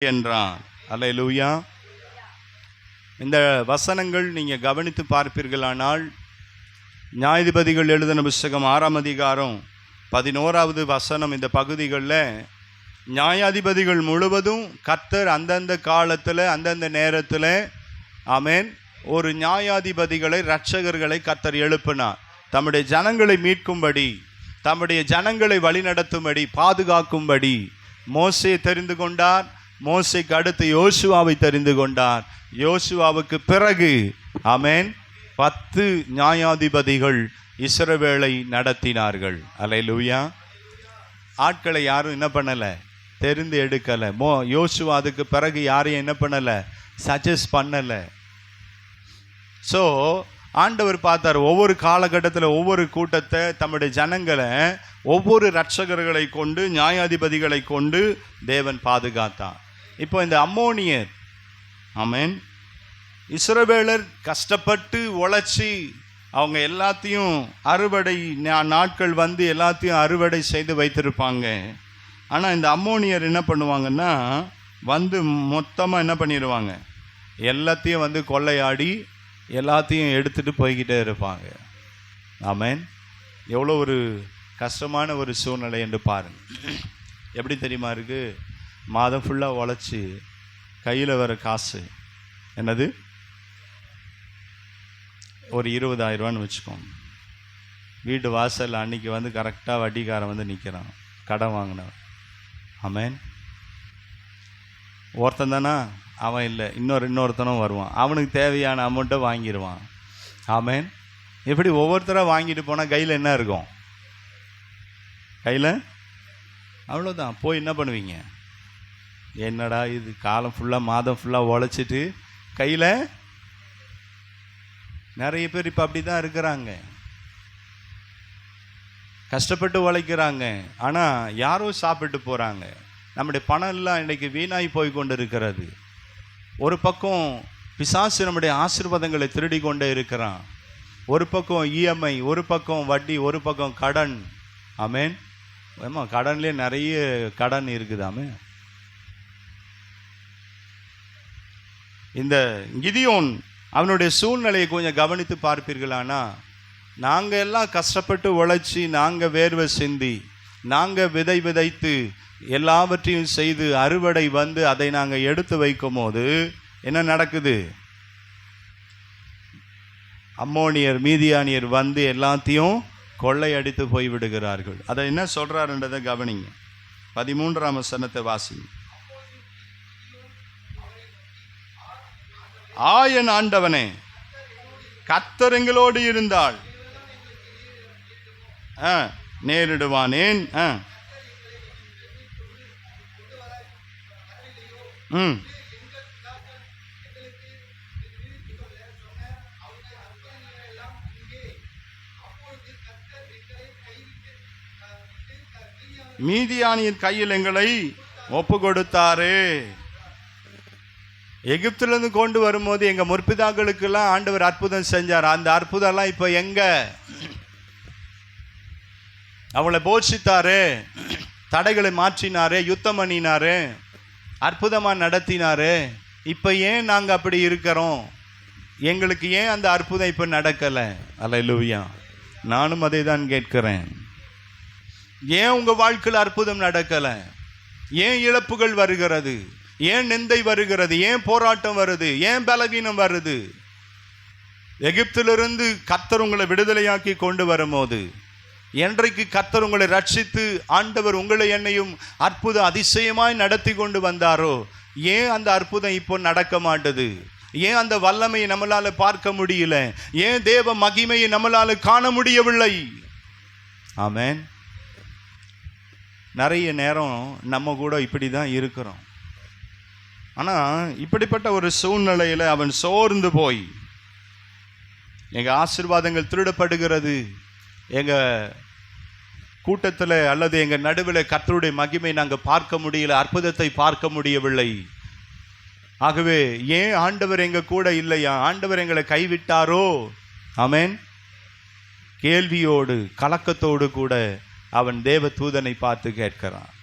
என்றான். அல்லேலூயா. இந்த வசனங்கள் நீங்கள் கவனித்து பார்ப்பீர்களானால், நியாயாதிபதிகள் எழுதின புஸ்தகம் 6ஆம் அதிகாரம் 11வது வசனம், இந்த பகுதிகளில் நியாயாதிபதிகள் முழுவதும் கர்த்தர் அந்தந்த காலத்தில் அந்தந்த நேரத்தில் ஆமென் ஒரு நியாயாதிபதிகளை இரட்சகர்களை கர்த்தர் எழுப்பினார். தம்முடைய ஜனங்களை மீட்கும்படி, தம்முடைய ஜனங்களை வழிநடத்தும்படி, பாதுகாக்கும்படி மோசே தெரிந்து கொண்டார். மோசேக்கு அடுத்து யோசுவாவை தெரிந்து கொண்டார். யோசுவாவுக்கு பிறகு ஆமென் 10 நியாயாதிபதிகள் இஸ்ரவேலை நடத்தினார்கள். அல்லேலூயா. ஆட்களை யாரும் என்ன பண்ணலை, தெரிந்து எடுக்கலை. யோசுவா அதுக்கு பிறகு யாரையும் என்ன பண்ணலை, சஜஸ்ட் பண்ணலை. ஸோ ஆண்டவர் பார்த்தார், ஒவ்வொரு காலகட்டத்தில் ஒவ்வொரு கூட்டத்தை, தம்முடைய ஜனங்களை ஒவ்வொரு இரட்சகர்களை கொண்டு, நியாயாதிபதிகளை கொண்டு தேவன் பாதுகாத்தார். இப்போ இந்த அம்மோனியர் ஆமென் இஸ்ரவேலர் கஷ்டப்பட்டு உழைச்சி அவங்க எல்லாத்தையும் அறுவடை நாட்கள் வந்து எல்லாத்தையும் அறுவடை செய்து வைத்திருப்பாங்க. ஆனால் இந்த அம்மோனியர் என்ன பண்ணுவாங்கன்னா, வந்து மொத்தமாக என்ன பண்ணிடுவாங்க, எல்லாத்தையும் வந்து கொள்ளையாடி எல்லாத்தையும் எடுத்துகிட்டு போய்கிட்டே இருப்பாங்க. ஆமென். எவ்வளோ ஒரு கஷ்டமான ஒரு சூழ்நிலை என்று பாருங்கள். எப்படி தெரியுமா இருக்குது, மாதம் ஃபுல்லாக உழைச்சி கையில் வர காசு என்னது ஒரு 20,000 வச்சுக்கோங்க. வீட்டு வாசல் அன்றைக்கி வந்து கரெக்டாக வட்டிக்காரன் வந்து நிற்கிறான், கடன் வாங்கினவன். ஆமென். ஒருத்தன் தானா, அவன் இல்லை, இன்னொருத்தனும் வருவான், அவனுக்கு தேவையான அமௌண்ட்டை வாங்கிடுவான். ஆமென். எப்படி ஒவ்வொருத்தராக வாங்கிட்டு போனால் கையில் என்ன இருக்கும், கையில் அவ்வளோதான். போய் என்ன பண்ணுவீங்க, என்னடா இது காலம் ஃபுல்லாக மாதம் ஃபுல்லாக உழைச்சிட்டு கையில். நிறைய பேர் இப்போ அப்படி தான் இருக்கிறாங்க, கஷ்டப்பட்டு உழைக்கிறாங்க, ஆனால் யாரும் சாப்பிட்டு போகிறாங்க. நம்முடைய பணம் எல்லாம் இன்றைக்கி வீணாகி போய் கொண்டு இருக்கிறது. ஒரு பக்கம் பிசாசு நம்முடைய ஆசீர்வாதங்களை திருடி கொண்டே இருக்கிறான். ஒரு பக்கம் இஎம்ஐ, ஒரு பக்கம் வட்டி, ஒரு பக்கம் கடன். ஆமென். ஆமாம், கடன்லேயே நிறைய கடன் இருக்குதாமே. இந்த கிதியோன் அவனுடைய சூழ்நிலையை கொஞ்சம் கவனித்து பார்ப்பீர்களானா, நாங்கள் எல்லாம் கஷ்டப்பட்டு உழைச்சி, நாங்கள் வேர்வை சிந்தி, நாங்கள் விதைத்து எல்லாவற்றையும் செய்து அறுவடை வந்து அதை நாங்கள் எடுத்து வைக்கும் போது என்ன நடக்குது, அம்மோனியர் மீதியானியர் வந்து எல்லாத்தையும் கொள்ளையடித்து போய்விடுகிறார்கள். அதை என்ன சொல்கிறாருன்றதை கவனிங்க. 13ஆம் வசனத்தை வாசிங்க. என் ஆண்டவனே, கர்த்தர் எங்களோடு இருந்தால் நேரிடுவானேன். மீதியானியின் கையில் எங்களை ஒப்பு கொடுத்தாரு. எகிப்திலிருந்து கொண்டு வரும்போது எங்கள் முற்பிதாக்களுக்கெல்லாம் ஆண்டவர் அற்புதம் செஞ்சார். அந்த அற்புதம்லாம் இப்போ எங்க, அவளை போஷித்தாரு, தடைகளை மாற்றினாரு, யுத்தம் பண்ணினாரு, அற்புதமாக நடத்தினாரு. இப்போ ஏன் நாங்கள் அப்படி இருக்கிறோம், எங்களுக்கு ஏன் அந்த அற்புதம் இப்போ நடக்கலை? அல்லேலூயா. நானும் அதை தான் கேட்கிறேன். ஏன் உங்கள் வாழ்க்கையில் அற்புதம் நடக்கலை? ஏன் இழப்புகள் வருகிறது? ஏன் நிந்தை வருகிறது? ஏன் போராட்டம் வருது? ஏன் பலவீனம் வருது? எகிப்திலிருந்து கர்த்தர் உங்களை விடுதலையாக்கி கொண்டு வரும்போது, என்றைக்கு கர்த்தர் உங்களை ரட்சித்து ஆண்டவர் உங்களை என்னையும் அற்புத அதிசயமாய் நடத்தி கொண்டு வந்தாரோ, ஏன் அந்த அற்புதம் இப்போ நடக்க மாட்டுது? ஏன் அந்த வல்லமையை நம்மளால பார்க்க முடியல? ஏன் தேவ மகிமையை நம்மளால காண முடியவில்லை? ஆமென். நிறைய நேரம் நம்ம கூட இப்படி தான் இருக்கிறோம். ஆனால் இப்படிப்பட்ட ஒரு சூழ்நிலையில் அவன் சோர்ந்து போய், எங்கள் ஆசீர்வாதங்கள் திருடப்படுகிறது, எங்கள் கூட்டத்தில் அல்லது எங்கள் நடுவில் கர்த்தருடைய மகிமை நாங்கள் பார்க்க முடியல, அற்புதத்தை பார்க்க முடியவில்லை. ஆகவே ஏன் ஆண்டவர் எங்கள் கூட இல்லையா, ஆண்டவர் எங்களை கைவிட்டாரோ? ஆமென். கேள்வியோடு கலக்கத்தோடு கூட அவன் தேவ தூதனை பார்த்து கேட்கிறான்.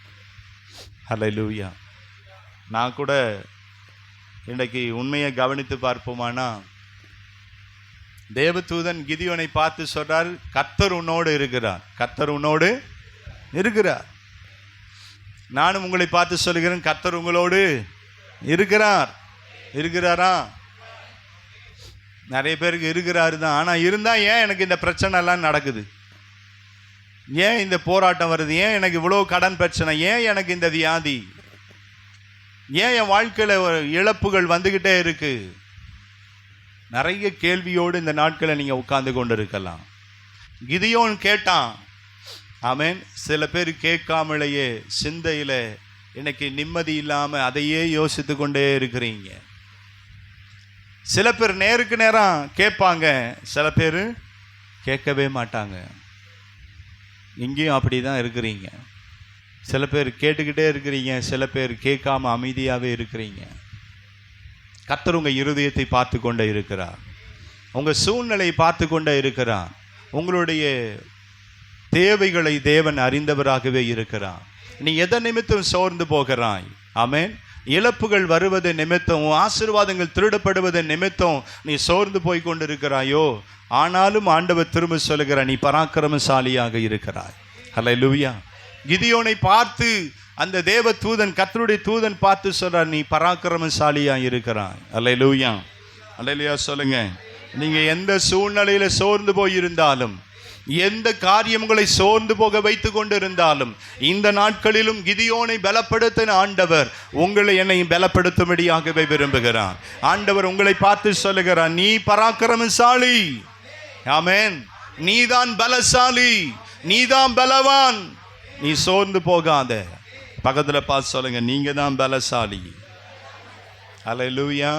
ஹல்லேலூயா. நான் கூட இன்றைக்கு உண்மையை கவனித்து பார்ப்போமானா, தேவதூதன் கிதியோனை பார்த்து சொல்றார், கர்த்தர் உன்னோடு இருக்கிறார், கர்த்தர் உன்னோடு இருக்கிறார். நானும் உங்களை பார்த்து சொல்கிறேன், கர்த்தர் உங்களோடு இருக்கிறார். இருக்கிறாரா? நிறைய பேருக்கு இருக்கிறாரு தான். ஆனால் இருந்தால் ஏன் எனக்கு இந்த பிரச்சனை எல்லாம் நடக்குது, ஏன் இந்த போராட்டம் வருது, ஏன் எனக்கு இவ்வளோ கடன் பிரச்சனை, ஏன் எனக்கு இந்த வியாதி, ஏன் என் வாழ்க்கையில் இழப்புகள் வந்துக்கிட்டே இருக்கு? நிறைய கேள்வியோடு இந்த நாட்களை நீங்கள் உட்கார்ந்து கொண்டு இருக்கலாம். கிதியோன் கேட்டான். ஆமென். சில பேர் கேட்காமலேயே சிந்தையில் இன்னைக்கு நிம்மதி இல்லாமல் அதையே யோசித்து கொண்டே இருக்கிறீங்க. சில பேர் நேருக்கு நேரம் கேட்பாங்க, சில பேர் கேட்கவே மாட்டாங்க. இங்கேயும் அப்படி தான் இருக்கிறீங்க. சில பேர் கேட்டுக்கிட்டே இருக்கிறீங்க, சில பேர் கேட்காம அமைதியாகவே இருக்கிறீங்க. கர்த்தர் உங்கள் இருதயத்தை பார்த்து கொண்டே இருக்கிறார், உங்கள் சூழ்நிலையை பார்த்து கொண்டே இருக்கிறார். உங்களுடைய தேவைகளை தேவன் அறிந்தவராகவே இருக்கிறார். நீ எதை நிமித்தம் சோர்ந்து போகிறாய்? ஆமென். இழப்புகள் வருவது நிமித்தம், ஆசீர்வாதங்கள் திருடப்படுவது நிமித்தம் நீ சோர்ந்து போய் கொண்டிருக்கிறாயோ, ஆனாலும் ஆண்டவர் திரும்ப சொல்லுகிறார், நீ பராக்கிரமசாலியாக இருக்கிறாய். ஹல்லேலூயா. கிதியோனை பார்த்து அந்த தேவ தூதன், கர்த்தருடைய தூதன் பார்த்து சொல்றார், நீ பராக்கிரமசாலியா இருக்கிறாய். ஹல்லேலூயா. ஹல்லேலூயா சொல்லுங்க. நீங்க எந்த சூழ்நிலையில சோர்ந்து போயிருந்தாலும், எந்த காரியம் உங்களை சோர்ந்து போக வைத்து கொண்டிருந்தாலும், இந்த நாட்களிலும் கிதியோனை பலப்படுத்தின ஆண்டவர் உங்களை என்னையும் பலப்படுத்தும்படியாகவே விரும்புகிறார். ஆண்டவர் உங்களை பார்த்து சொல்லுகிறார், நீ பராக்கிரமசாலி. ஆமென். நீதான் பலசாலி, நீதான் பலவான். நீ சோர்ந்து போகாத. பக்கத்துல பார்த்து சொல்லுங்க, நீங்க தான் பலசாலி. ஹல்லேலூயா.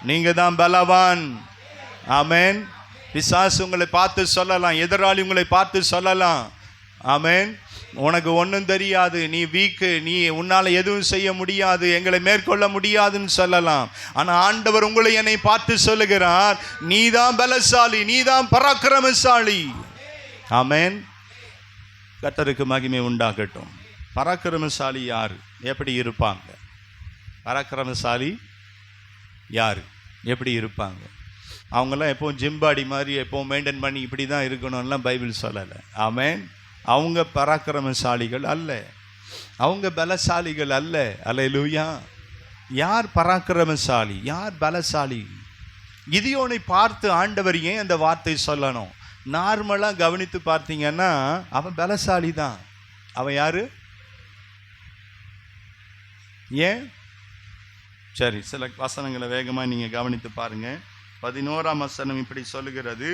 நீங்க தான் பலவான். ஆமென். பிசாசு உங்களை பார்த்து சொல்லலாம், எதிராளி உங்களை பார்த்து சொல்லலாம், ஆமென், உனக்கு ஒன்றும் தெரியாது, நீ வீக்கு, நீ உன்னால் எதுவும் செய்ய முடியாது, எங்களை மேற்கொள்ள முடியாதுன்னு சொல்லலாம். ஆனால் ஆண்டவர் உங்களை என்னை பார்த்து சொல்லுகிறார், நீதான் பலசாலி, நீதான் பராக்கிரமசாலி. ஆமென். கர்த்தருக்கு மகிமை உண்டாகட்டும். பராக்கிரமசாலி யார்? எப்படி இருப்பாங்க? பராக்கிரமசாலி யார்? எப்படி இருப்பாங்க? அவங்கெல்லாம் எப்போவும் ஜிம்பாடி மாதிரி எப்போவும் மெயின்டைன் பண்ணி இப்படி தான் இருக்கணும்லாம் பைபிள் சொல்லலை. ஆமென். அவங்க பராக்கிரமசாலிகள் அல்ல, அவங்க பலசாலிகள் அல்ல. அல்லேலூயா. யார் பராக்கிரமசாலி, யார் பலசாலி? கிதியோனை பார்த்து ஆண்டவர் ஏன் அந்த வார்த்தை சொல்லணும்? நார்மலாக கவனித்து பார்த்தீங்கன்னா அவன் பலசாலி தான். அவன் யாரு? ஏன்? சரி, சில வசனங்களை வேகமாக நீங்கள் கவனித்து பாருங்க. 11ஆம் வசனம் இப்படி சொல்லுகிறது,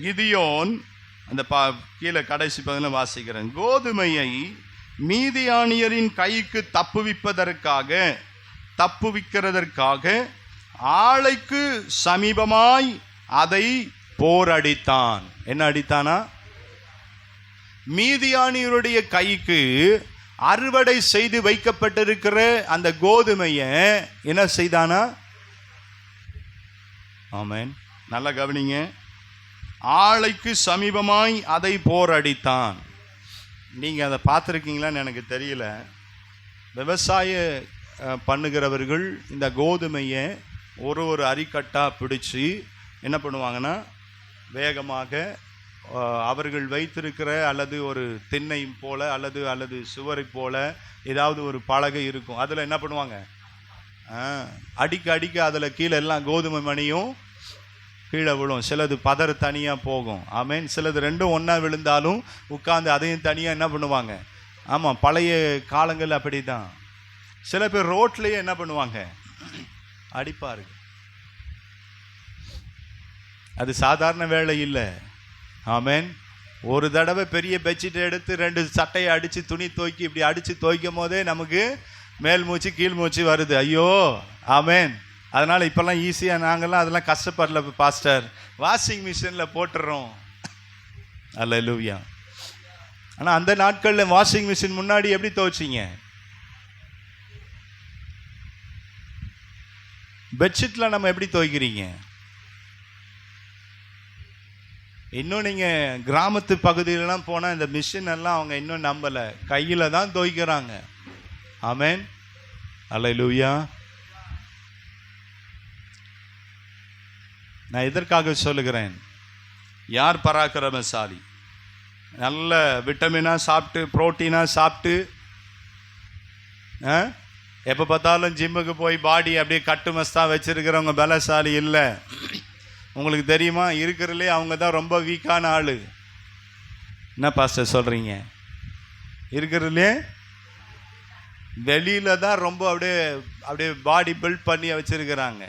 கிதியோன், அந்த கீழே கடைசி பகுதியில் வாசிக்கிறேன், கோதுமையை மீதியானியரின் கைக்கு தப்புவிக்கிறதற்காக ஆலைக்கு சமீபமாய் அதை போரடித்தான். என்ன அடித்தானா? மீதியானியருடைய கைக்கு அறுவடை செய்து வைக்கப்பட்டிருக்கிற அந்த கோதுமையை என்ன செய்தானா? ஆமென். நல்லா கவனிங்க. ஆலைக்கு சமீபமாய் அதை போரடித்தான். நீங்கள் அதை பார்த்துருக்கீங்களான்னு எனக்கு தெரியல. விவசாய பண்ணுகிறவர்கள் இந்த கோதுமையை ஒரு அரிக்கட்டாக பிடிச்சி என்ன பண்ணுவாங்கன்னா, வேகமாக அவர்கள் வைத்திருக்கிற அல்லது ஒரு திண்ணை போல அல்லது சுவரை போல ஏதாவது ஒரு பலகை இருக்கும், அதில் என்ன பண்ணுவாங்க, அடிக்க அதில் கீழே எல்லாம் கோதுமை மணியும் கீழே விழும். சிலது பதறு தனியாக போகும். ஆமென். சிலது ரெண்டும் ஒன்றா விழுந்தாலும் உட்காந்து அதையும் தனியாக என்ன பண்ணுவாங்க. ஆமாம், பழைய காலங்கள் அப்படி தான். சில பேர் ரோட்லேயே என்ன பண்ணுவாங்க, அடிப்பார்கள். அது சாதாரண வேலை இல்லை. ஆமென். ஒரு தடவை பெரிய பெட்ஷீட்டை எடுத்து 2 சட்டையை அடித்து துணி துவைக்கி இப்படி அடித்து துவைக்கும் போதே நமக்கு மேல் மூச்சு கீழ் மூச்சு வருது. ஐயோ. ஆமென். அதனால் இப்போல்லாம் ஈஸியாக நாங்கள்லாம் அதெல்லாம் கஷ்டப்படல பாஸ்டர், வாஷிங் மிஷினில் போட்டுடுறோம். அல்லேலூயா. ஆனால் அந்த நாட்களில் வாஷிங் மிஷின் முன்னாடி எப்படி துவைச்சிங்க? பெட்ஷீட்டில் நம்ம எப்படி துவைக்கிறீங்க? இன்னும் நீங்கள் கிராமத்து பகுதியிலலாம் போனால் இந்த மிஷின் எல்லாம் அவங்க இன்னும் நம்பலை, கையில் தான் துவைக்கிறாங்க. ஆமென். அல்லேலூயா. நான் எதற்காக சொல்லுகிறேன்? யார் பராக்கிரமசாலி? நல்ல விட்டமினாக சாப்பிட்டு, புரோட்டீனாக சாப்பிட்டு, எப்போ பார்த்தாலும் ஜிம்முக்கு போய் பாடி அப்படியே கட்டு மஸ்தாக வச்சுருக்கிறவங்க பலசாலி இல்லை. உங்களுக்கு தெரியுமா, இருக்கிறதுலே அவங்க தான் ரொம்ப வீக்கான ஆள். என்ன பாஸ்டர் சொல்கிறீங்க? இருக்கிறதுலே வெளியில் தான் ரொம்ப அப்படியே பாடி பில்ட் பண்ணி வச்சுருக்கிறாங்க.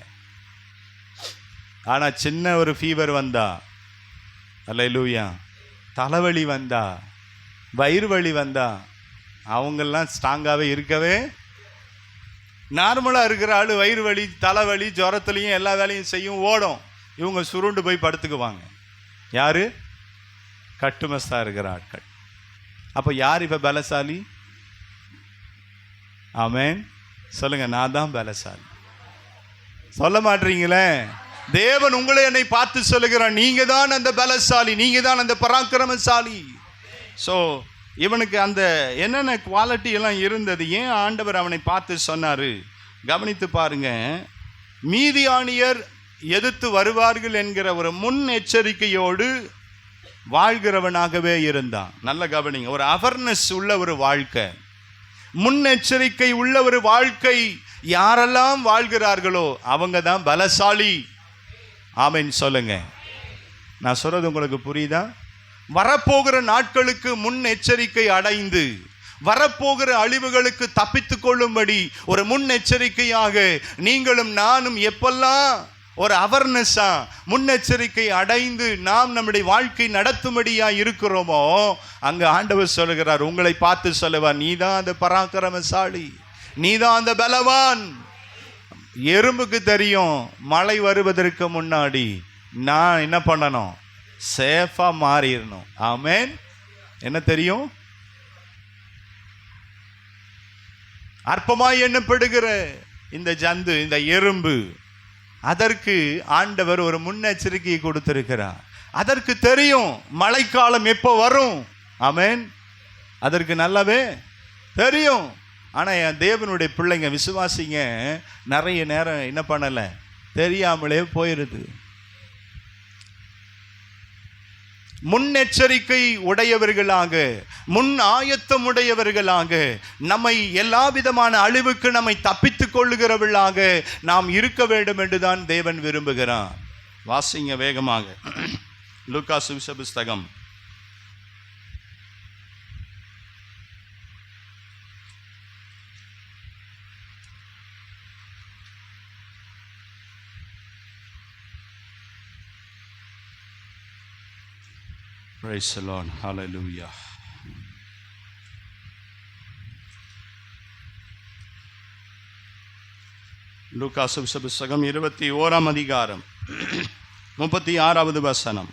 ஆனால் சின்ன ஒரு ஃபீவர் வந்தா, அல்லேலூயா, தலைவலி வந்தா, வயிறு வலி வந்தா, அவங்கெல்லாம் ஸ்ட்ராங்காகவே இருக்கவே. நார்மலாக இருக்கிற ஆள் வயிறு வலி, தலைவலி, ஜுரத்துலையும் எல்லா வேலையும் செய்யும், ஓடும். இவங்க சுருண்டு போய் படுத்துக்குவாங்க. யார்? கட்டுமஸ்தாக இருக்கிற ஆட்கள். அப்போ யார் இப்போ பலசாலி? ஆமென். சொல்லுங்க, நான் தான் பலசாலி. சொல்ல மாட்டீங்களே. தேவன் உங்களை என்னை பார்த்து சொல்லுகிறான், நீங்க தான் அந்த பலசாலி, நீங்க தான் அந்த பராக்கிரமசாலி. ஸோ இவனுக்கு அந்த என்னென்ன குவாலிட்டி எல்லாம் இருந்தது, ஏன் ஆண்டவர் அவனை பார்த்து சொன்னாரு? கவனித்து பாருங்க. மீதியானியர் எதிர்த்து வருவார்கள் என்கிற ஒரு முன் எச்சரிக்கையோடு வாழ்கிறவனாகவே இருந்தான். நல்ல கவனிங்க. ஒரு அவேர்னஸ் உள்ள ஒரு வாழ்க்கை, முன்னெச்சரிக்கை உள்ள ஒரு வாழ்க்கை யாரெல்லாம் வாழ்கிறார்களோ அவங்க தான் பலசாலி. ஆமென் சொல்லுங்க. நான் சொல்றது உங்களுக்கு புரியுதா? வரப்போகிற நாட்களுக்கு முன் எச்சரிக்கை அடைந்து வரப்போகிற அழிவுகளுக்கு தப்பித்து கொள்ளும்படி ஒரு முன்னெச்சரிக்கையாக நீங்களும் நானும் எப்பெல்லாம் ஒரு அவேர்னஸா முன்னெச்சரிக்கை அடைந்து நாம் நம்முடைய வாழ்க்கை நடத்தும்படியா இருக்கிறோமோ, அங்க ஆண்டவர் சொல்லுகிறார், உங்களை பார்த்து சொல்லுவார், நீதான் அந்த பராக்கிரமசாலி, நீதான் அந்த பலவான். எறும்புக்கு தெரியும் மழை வருவதற்கு முன்னாடி நான் என்ன பண்ணணும், சேஃபா மாறிடணும். ஆமென். என்ன தெரியும்? அற்பமாய் எண்ணப்படுகிற இந்த ஜந்து, இந்த எறும்பு, அதற்கு ஆண்டவர் ஒரு முன்னெச்சரிக்கையை கொடுத்திருக்கிறார். அதற்கு தெரியும் மழைக்காலம் எப்போ வரும். ஆமென். அதற்கு நல்லாவே தெரியும். ஆனால் என் தேவனுடைய பிள்ளைங்க, விசுவாசிங்க, நிறைய நேரம் என்ன பண்ணல, தெரியாமலே போயிருது. முன்னெச்சரிக்கை உடையவர்களாக, முன் ஆயத்தம் உடையவர்களாக, நம்மை எல்லா விதமான அழிவுக்கு நம்மை தப்பித்துக் கொள்ளுகிறவர்களாக நாம் இருக்க வேண்டும் என்றுதான் தேவன் விரும்புகிறார். வாசிங்க வேகமாக. லூக்கா சுவிசேஷ புஸ்தகம் 'Praise the Lord. Hallelujah. லூக்கா சுவிசேஷ புஸ்தகம் 21ஆம் அதிகாரம் 36வது வசனம்.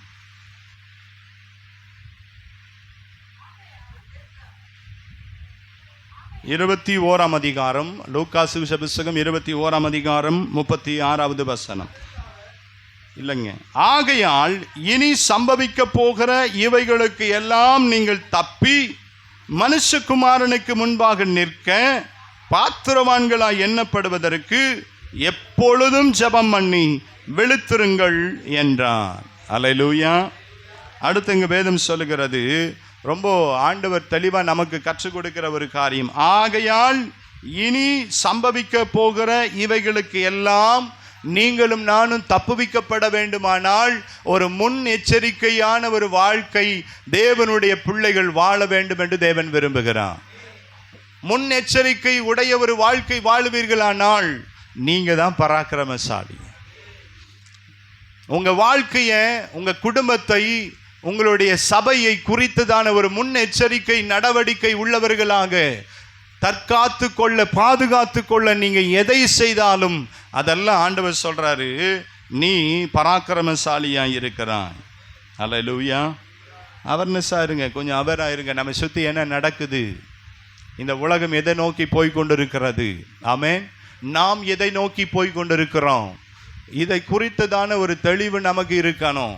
லூக்கா சுவிசேஷ புஸ்தகம் 21ஆம் அதிகாரம் 36வது வசனம். இல்லைங்க. ஆகையால் இனி சம்பவிக்க போகிற இவைகளுக்கு எல்லாம் நீங்கள் தப்பி மனுஷகுமாரனுக்கு முன்பாக நிற்க பாத்திரவான்களாய் எண்ணப்படுவதற்கு எப்பொழுதும் ஜெபம் பண்ணி விழித்திருங்கள் என்றார். அல்லேலூயா. அடுத்து இங்க வேதம் சொல்லுகிறது, ரொம்ப ஆண்டவர் தெளிவாக நமக்கு கற்றுக் கொடுக்கிற ஒரு காரியம். ஆகையால் இனி சம்பவிக்க போகிற இவைகளுக்கு எல்லாம் நீங்களும் நானும் தப்புவிக்கப்பட வேண்டுமானால் ஒரு முன் எச்சரிக்கையான ஒரு வாழ்க்கை தேவனுடைய பிள்ளைகள் வாழ வேண்டும் என்று தேவன் விரும்புகிறார். முன் எச்சரிக்கை உடைய ஒரு வாழ்க்கை வாழ்வீர்களானால் நீங்க தான் பராக்கிரமசாலி. உங்க வாழ்க்கைய, உங்க குடும்பத்தை, உங்களுடைய சபையை குறித்ததான ஒரு முன்னெச்சரிக்கை நடவடிக்கை உள்ளவர்களாக தற்காத்து கொள்ள, பாதுகாத்து கொள்ள நீங்க எதை செய்தாலும் அதெல்லாம் ஆண்டவர் சொல்றாரு, நீ பராக்கிரமசாலியா இருக்கிறாய். அல்லேலூயா. அவர்னஸா இருங்க, கொஞ்சம் அவரா இருங்க. நம்ம சுத்தி என்ன நடக்குது, இந்த உலகம் எதை நோக்கி போய் கொண்டிருக்கிறது, ஆமென், நாம் எதை நோக்கி போய் கொண்டிருக்கிறோம், இதை குறித்ததான ஒரு தெளிவு நமக்கு இருக்கணும்.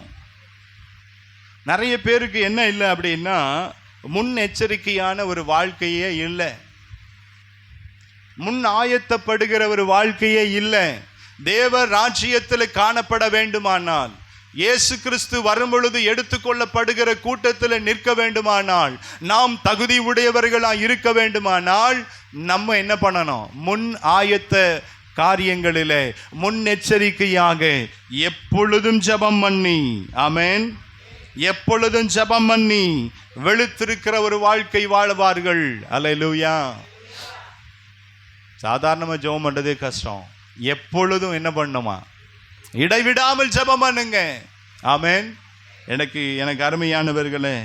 நிறைய பேருக்கு என்ன இல்லை அப்படின்னா, முன்னெச்சரிக்கையான ஒரு வாழ்க்கையே இல்லை. முன் ஆயத்தப்படுகிற ஒரு வாழ்க்கையே இல்லை. தேவ ராஜ்யத்தில் காணப்பட வேண்டுமானால், இயேசு கிறிஸ்து வரும்பொழுது எடுத்துக்கொள்ளப்படுகிற கூட்டத்தில் நிற்க வேண்டுமானால், நாம் தகுதி உடையவர்களாக இருக்க வேண்டுமானால் நம்ம என்ன பண்ணணும்? முன் ஆயத்த காரியங்களிலே முன்னெச்சரிக்கையாக எப்பொழுதும் ஜெபம் பண்ணி, ஆமென், எப்பொழுதும் ஜெபம் பண்ணி வெளுத்திருக்கிற ஒரு வாழ்க்கை வாழ்வார்கள். அல்லேலூயா. சாதாரணமாக ஜெபம் பண்ணுறதே கஷ்டம். எப்பொழுதும் என்ன பண்ணுமா? இடைவிடாமல் ஜெபம் பண்ணுங்க. ஆமென். எனக்கு அருமையானவர்களே,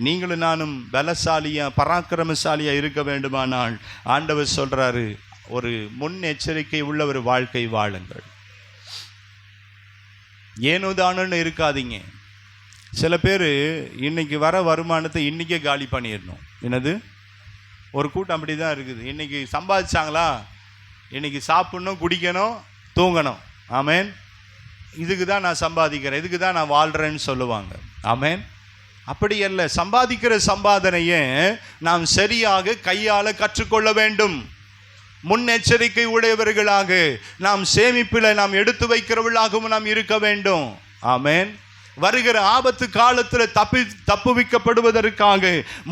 நீங்களும் நானும் பலசாலியா பராக்கிரமசாலியா இருக்க வேண்டுமானால் ஆண்டவர் சொல்றாரு, ஒரு முன்னெச்சரிக்கை உள்ள ஒரு வாழ்க்கை வாழுங்கள். ஏனோ தானோன்னு இருக்காதீங்க. சில பேர் இன்னைக்கு வர வருமானத்தை இன்னைக்கே காலி பண்ணிடணும். என்னது? ஒரு கூட்டம் அப்படி தான் இருக்குது. இன்னைக்கு சம்பாதிச்சாங்களா, இன்னைக்கு சாப்பிடணும், குடிக்கணும், தூங்கணும். ஆமென். இதுக்கு தான் நான் சம்பாதிக்கிறேன், இதுக்கு தான் நான் வாழ்கிறேன்னு சொல்லுவாங்க. ஆமென். அப்படி அல்ல. சம்பாதிக்கிற சம்பாதனையை நாம் சரியாக கையாள கற்றுக்கொள்ள வேண்டும். முன்னெச்சரிக்கை உடையவர்களாக நாம் சேமிப்பில் நாம் எடுத்து வைக்கிறவர்களாகவும் நாம் இருக்க வேண்டும். ஆமென். வருகிற ஆபத்து காலத்தில் தப்புவிக்கப்படுவதற்காக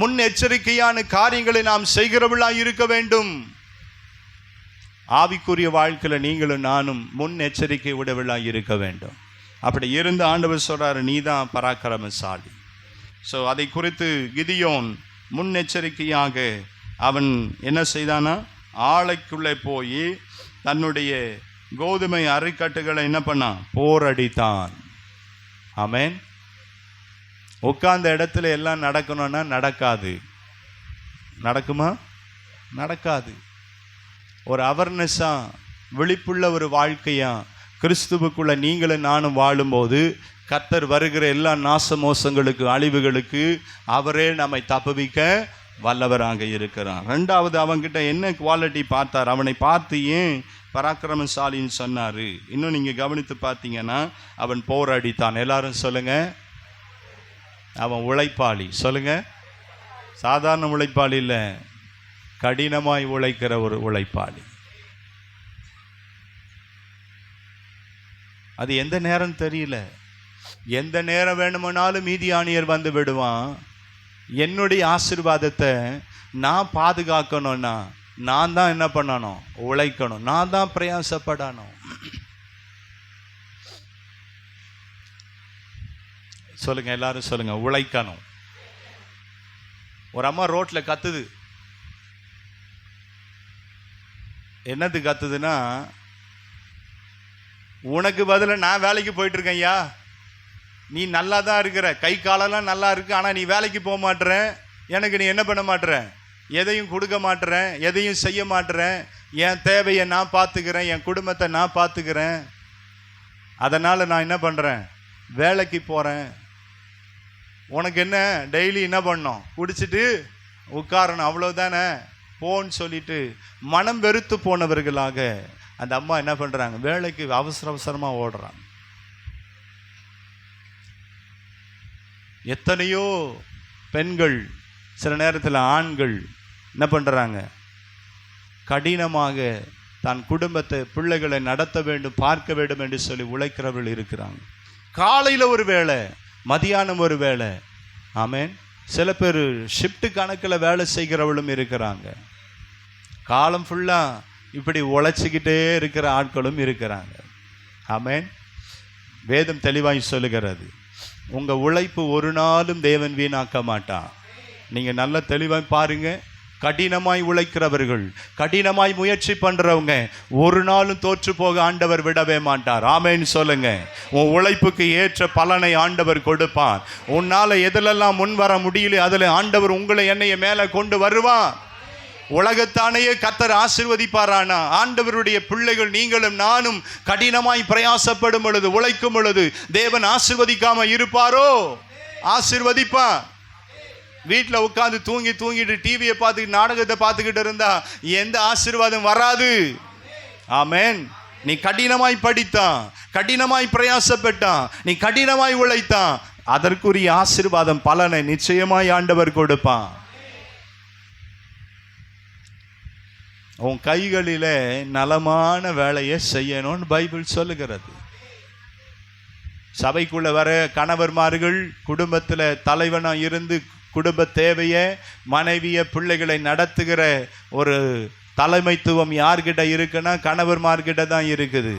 முன்னெச்சரிக்கையான காரியங்களை நாம் செய்கிறவர்களாக இருக்க வேண்டும். ஆவிக்குரிய வாழ்க்கையில் நீங்களும் நானும் முன்னெச்சரிக்கை உடையவர்களாக இருக்க வேண்டும். அப்படி இருந்து ஆண்டவர் சொல்றாரு, நீ தான் பராக்கிரமசாலி. ஸோ அதை குறித்து கிதியோன் முன்னெச்சரிக்கையாக அவன் என்ன செய்தானா, ஆலைக்குள்ளே போய் தன்னுடைய கோதுமை அரைக்கட்டுகளை என்ன பண்ணான்? போரடித்தான். ஆமென். உட்கார்ந்த இடத்துல எல்லாம் நடக்கணும்னா நடக்காது. நடக்குமா? நடக்காது. ஒரு அவேர்னஸா, விழிப்புள்ள ஒரு வாழ்க்கையா கிறிஸ்துவுக்குள்ள நீங்களும் நானும் வாழும்போது கர்த்தர் வருகிற எல்லா நாசமோசங்களுக்கு, அழிவுகளுக்கு அவரே நம்மை தப்புவிக்க வல்லவராக இருக்கிறார். ரெண்டாவது, அவன்கிட்ட என்ன குவாலிட்டி பார்த்தார்? அவனை பார்த்து ஏன் பராக்கிரமசாலின்னு சொன்னாரு? இன்னும் நீங்க கவனித்து பார்த்தீங்கன்னா, அவன் போராடித்தான். எல்லாரும் சொல்லுங்க, அவன் உழைப்பாளி. சொல்லுங்க, சாதாரண உழைப்பாளி இல்லை, கடினமாய் உழைக்கிற ஒரு உழைப்பாளி. அது எந்த நேரம் தெரியல. எந்த நேரம் வேணுமானாலும் மீதியானியர் வந்து விடுவான். என்னுடைய ஆசீர்வாதத்தை நான் பாதுகாக்கணும்னா நான் தான் என்ன பண்ணணும்? உழைக்கணும். நான் தான் பிரயாசப்படணும். சொல்லுங்க, எல்லாரும் சொல்லுங்க, உழைக்கணும். ஒரு அம்மா ரோட்ல கத்துது. என்னது கத்துதுன்னா, உனக்கு பதில நான் வேலைக்கு போயிட்டு இருக்கேன் ஐயா, நீ நல்லா தான் இருக்கிற, கை காலெல்லாம் நல்லா இருக்கு, ஆனால் நீ வேலைக்கு போக மாட்டேற, எனக்கு நீ என்ன பண்ண மாட்டேற, எதையும் கொடுக்க மாட்டேறேன், எதையும் செய்ய மாட்டேறேன், என் தேவையை நான் பார்த்துக்கிறேன், என் குடும்பத்தை நான் பார்த்துக்கிறேன், அதனால் நான் என்ன பண்ணுறேன்? வேலைக்கு போகிறேன். உனக்கு என்ன, டெய்லி என்ன பண்ணணும்? குடிச்சிட்டு உட்காரணும், அவ்வளோதானே, போன்னு சொல்லிட்டு மனம் வெறுத்து போனவர்களாக அந்த அம்மா என்ன பண்ணுறாங்க? வேலைக்கு அவசரமாக ஓடுறாங்க. எத்தனையோ பெண்கள், சில நேரத்தில் ஆண்கள் என்ன பண்ணுறாங்க? கடினமாக தன் குடும்பத்தை, பிள்ளைகளை நடத்த வேண்டும், பார்க்க வேண்டும் என்று சொல்லி உழைக்கிறவர்கள் இருக்கிறாங்க. காலையில் ஒரு வேலை, மதியானம் ஒரு வேலை. ஆமென். சில பேர் ஷிஃப்ட் கணக்கில் வேலை செய்கிறவளும் இருக்கிறாங்க. காலம் ஃபுல்லாக இப்படி உழைச்சிக்கிட்டே இருக்கிற ஆட்களும் இருக்கிறாங்க. ஆமென். வேதம் தெளிவாய் சொல்லுகிறது, உங்கள் உழைப்பு ஒரு நாளும் தேவன் வீணாக்க மாட்டான். நீங்கள் நல்ல தெளிவாய் பாருங்க. கடினமாய் உழைக்கிறவர்கள், கடினமாய் முயற்சி பண்ணுறவங்க ஒரு நாளும் தோற்று போக ஆண்டவர் விடவே மாட்டார். ஆமென் சொல்லுங்க. உன் உழைப்புக்கு ஏற்ற பலனை ஆண்டவர் கொடுப்பார். உன்னால் எதிலெல்லாம் முன் வர முடியல, அதில் ஆண்டவர் உங்களை என்னைய மேலே கொண்டு வருவார். உலகத்தானையே கர்த்தர் ஆசீர்வதிப்பாரானா, ஆண்டவருடைய பிள்ளைகள் நீங்களும் நானும் கடினமாய் பிரயாசப்படும் பொழுது, உழைக்கும் பொழுது தேவன் ஆசீர்வதிக்காம இருப்பாரோ? ஆசீர்வதிப்பார். வீட்டில் உட்காந்து தூங்கிட்டு டிவியை பார்த்துக்கிட்டு நாடகத்தை பார்த்துக்கிட்டு இருந்தா எந்த ஆசீர்வாதம் வராது. ஆமென். நீ கடினமாய் படித்தான், கடினமாய் பிரயாசப்பட்டான், நீ கடினமாய் உழைத்தான், அதற்குரிய ஆசீர்வாதம் பலனை நிச்சயமாய் ஆண்டவர் கொடுப்பான். உன் கைகளிலே நலமான வேலையை செய்யணும்னு பைபிள் சொல்லுகிறது. சபைக்குள்ள வர கணவர்மார்கள் குடும்பத்தில் தலைவனாக இருந்து குடும்ப தேவையை, மனைவிய, பிள்ளைகளை நடத்துகிற ஒரு தலைமைத்துவம் யார்கிட்ட இருக்குன்னா கணவர்மார்கிட்ட தான் இருக்குது.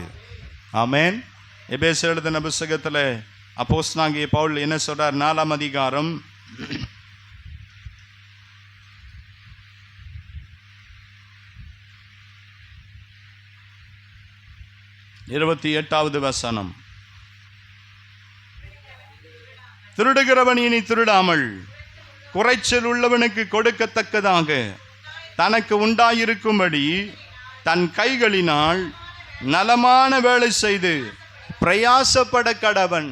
ஆமென். எபேசியர் எழுதின புத்தகத்தில் அப்போஸ்தலனாகிய பவுல் என்ன சொல்றார்? 4ஆம் அதிகாரம் 28வது வசனம். திருடுகிறவன் இனி திருடாமல் குறைச்சல் உள்ளவனுக்கு கொடுக்கத்தக்கதாக தனக்கு உண்டாயிருக்கும்படி தன் கைகளினால் நலமான வேலை செய்து பிரயாசப்பட கடவன்.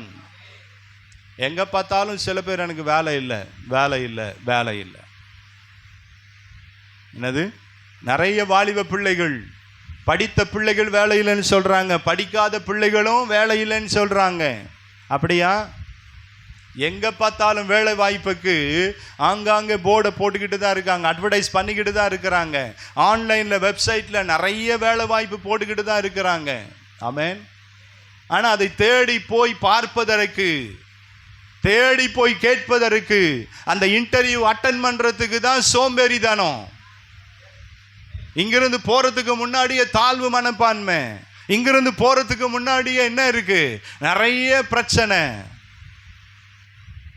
எங்க பார்த்தாலும் சில பேர் எனக்கு வேலை இல்லை, வேலை இல்லை, வேலை இல்லை. என்னது? நிறைய வாலிப பிள்ளைகள், படித்த பிள்ளைகள் வேலை இல்லைன்னு சொல்றாங்க, படிக்காத பிள்ளைகளும் வேலை இல்லைன்னு சொல்றாங்க. அப்படியா? எங்க பார்த்தாலும் வேலை வாய்ப்புக்கு ஆங்காங்கே போர்டை போட்டுக்கிட்டு தான் இருக்காங்க, அட்வர்டைஸ் பண்ணிக்கிட்டு தான் இருக்கிறாங்க. ஆன்லைன்ல வெப்சைட்ல நிறைய வேலை வாய்ப்பு போட்டுக்கிட்டு தான் இருக்கிறாங்க. ஆமென். ஆனா அதை தேடி போய் பார்ப்பதற்கு, தேடி போய் கேட்பதற்கு, அந்த இன்டர்வியூ அட்டன் பண்றதுக்கு தான் சோம்பேறிதானம். இங்கிருந்து போறதுக்கு முன்னாடியே தாழ்வு மனப்பான்மை, இங்கிருந்து போறதுக்கு முன்னாடியே என்ன இருக்கு? நிறைய பிரச்சனை.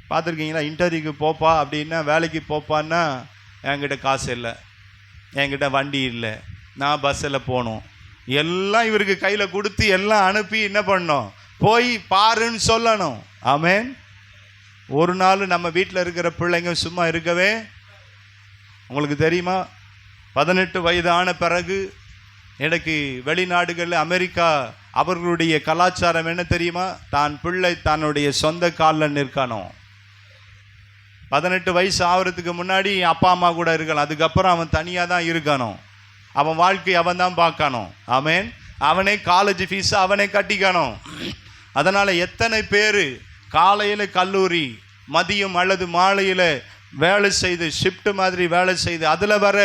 பார்த்துருக்கீங்களா? இன்டர்வியூக்கு போப்பா அப்படின்னா, வேலைக்கு போப்பான்னா, என்கிட்ட காசு இல்லை, என்கிட்ட வண்டி இல்லை, நான் பஸ்ஸில் போகணும், எல்லாம் இவருக்கு கையில் கொடுத்து எல்லாம் அனுப்பி என்ன பண்ணணும்? போய் பாருன்னு சொல்லணும். ஆமென். ஒரு நாள் நம்ம வீட்டில் இருக்கிற பிள்ளைங்க சும்மா இருக்கவே, உங்களுக்கு தெரியுமா? 18 வயது ஆன பிறகு எனக்கு வெளிநாடுகளில் அமெரிக்கா அவர்களுடைய கலாச்சாரம் என்ன தெரியுமா? தான் பிள்ளை தன்னுடைய சொந்த காலில் நிற்கணும். 18 வயசு ஆகிறதுக்கு முன்னாடி அப்பா அம்மா கூட இருக்கலாம், அதுக்கப்புறம் அவன் தனியாக தான் இருக்கணும், அவன் வாழ்க்கை அவன் தான் பார்க்கணும். ஆமென். அவனே காலேஜ் ஃபீஸ் அவனே கட்டிக்கணும். அதனால் எத்தனை பேர் காலையில் கல்லூரி, மதியம் அல்லது மாலையில் வேலை செய்து, ஷிஃப்ட் மாதிரி வேலை செய்து அதில் வர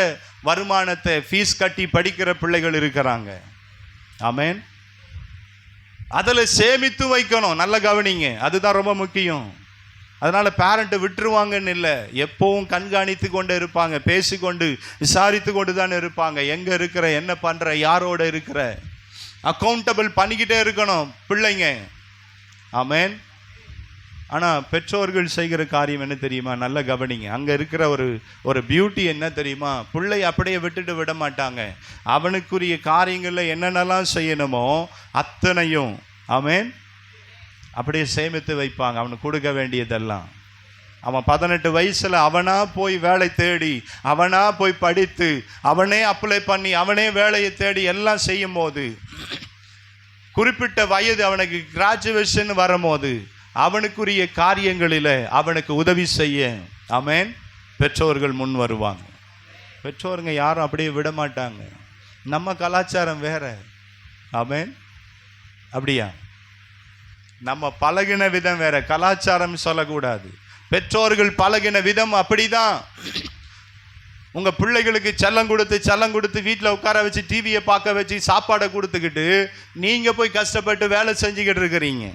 வருமானத்தை ஃபீஸ் கட்டி படிக்கிற பிள்ளைகள் இருக்கிறாங்க. ஆமென். அதில் சேமித்து வைக்கணும். நல்ல கவனிங்க, அதுதான் ரொம்ப முக்கியம். அதனால பேரண்ட்டை விட்டுருவாங்கன்னு இல்லை, எப்பவும் கண்காணித்து கொண்டு இருப்பாங்க, பேசிக்கொண்டு விசாரித்து கொண்டு தான் இருப்பாங்க. எங்கே இருக்கிற, என்ன பண்ணுற, யாரோட இருக்கிற, அக்கௌண்டபிள் பண்ணிக்கிட்டே இருக்கணும் பிள்ளைங்க. ஆமென். ஆனால் பெற்றோர்கள் செய்கிற காரியம் என்ன தெரியுமா? நல்ல கவனிங்க. அங்கே இருக்கிற ஒரு பியூட்டி என்ன தெரியுமா? பிள்ளை அப்படியே விட்டுட்டு விட மாட்டாங்க. அவனுக்குரிய காரியங்களில் என்னென்னலாம் செய்யணுமோ அத்தனையும், ஆமென், அப்படியே சேமித்து வைப்பாங்க. அவனுக்கு கொடுக்க வேண்டியதெல்லாம். அவன் 18 வயசில் அவனா போய் வேலை தேடி, அவனா போய் படித்து, அவனே அப்ளை பண்ணி, அவனே வேலையை தேடி எல்லாம் செய்யும் போது, குறிப்பிட்ட வயது அவனுக்கு கிராஜுவேஷன் வரும்போது அவனுக்குரிய காரியங்களில் அவனுக்கு உதவி செய்ய, ஆமென், பெற்றோர்கள் முன் வருவாங்க. பெற்றோருங்க யாரும் அப்படியே விட மாட்டாங்க. நம்ம கலாச்சாரம் வேற. ஆமென். அப்படியா? நம்ம பழகின விதம் வேற, கலாச்சாரம் சொல்லக்கூடாது. பெற்றோர்கள் பழகின விதம் அப்படிதான். உங்க பிள்ளைகளுக்கு செல்லம் கொடுத்து வீட்டில் உட்கார வச்சு டிவியை பார்க்க வச்சு சாப்பாடை கொடுத்துக்கிட்டு நீங்க போய் கஷ்டப்பட்டு வேலை செஞ்சுக்கிட்டு இருக்கிறீங்க.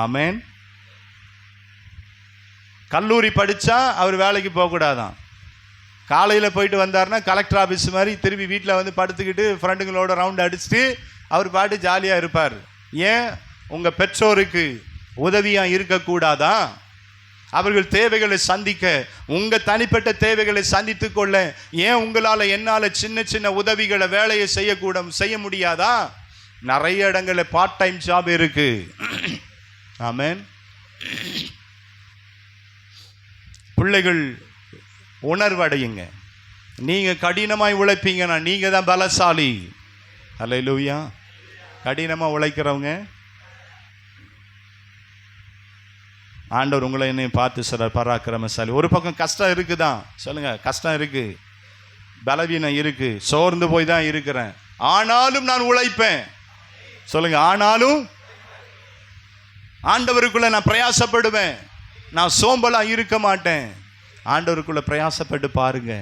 ஆமென். கல்லூரி படித்தா அவர் வேலைக்கு போகக்கூடாதான். காலையில் போயிட்டு வந்தார்னா கலெக்டர் ஆஃபீஸ் மாதிரி திரும்பி வீட்டில் வந்து படுத்துக்கிட்டு ஃப்ரெண்டுங்களோட ரவுண்ட் அடிச்சுட்டு அவர் பாட்டு ஜாலியாக இருப்பார். ஏன்? உங்கள் பெற்றோருக்கு உதவியாக இருக்கக்கூடாதா? அவர்கள் தேவைகளை சந்திக்க, உங்கள் தனிப்பட்ட தேவைகளை சந்தித்து கொள்ள ஏன் உங்களால் என்னால் சின்ன சின்ன உதவிகளை வேலையை செய்ய முடியாதா? நிறைய இடங்களில் பார்ட் டைம் ஜாப் இருக்கு. ஆமென். பிள்ளைகள் உணர்வடையுங்க. நீங்க கடினமாய் உழைப்பீங்கன்னா நீங்க தான் பலசாலி. அல்லேலூயா. கடினமா உழைக்கிறவங்க ஆண்டவர் உங்களை என்னையும் பார்த்து சொல்றார், பராக்கிரமசாலி. ஒரு பக்கம் கஷ்டம் இருக்குதான், சொல்லுங்க, கஷ்டம் இருக்கு, பலவீனம் இருக்கு, சோர்ந்து போய் தான் இருக்கிறேன், ஆனாலும் நான் உழைப்பேன். சொல்லுங்க, ஆனாலும் ஆண்டவருக்குள்ள நான் பிரயாசப்படுவேன், நான் சோம்பலா இருக்க மாட்டேன். ஆண்டவருக்குள்ள பிரயாசப்பட்டு பாருங்க,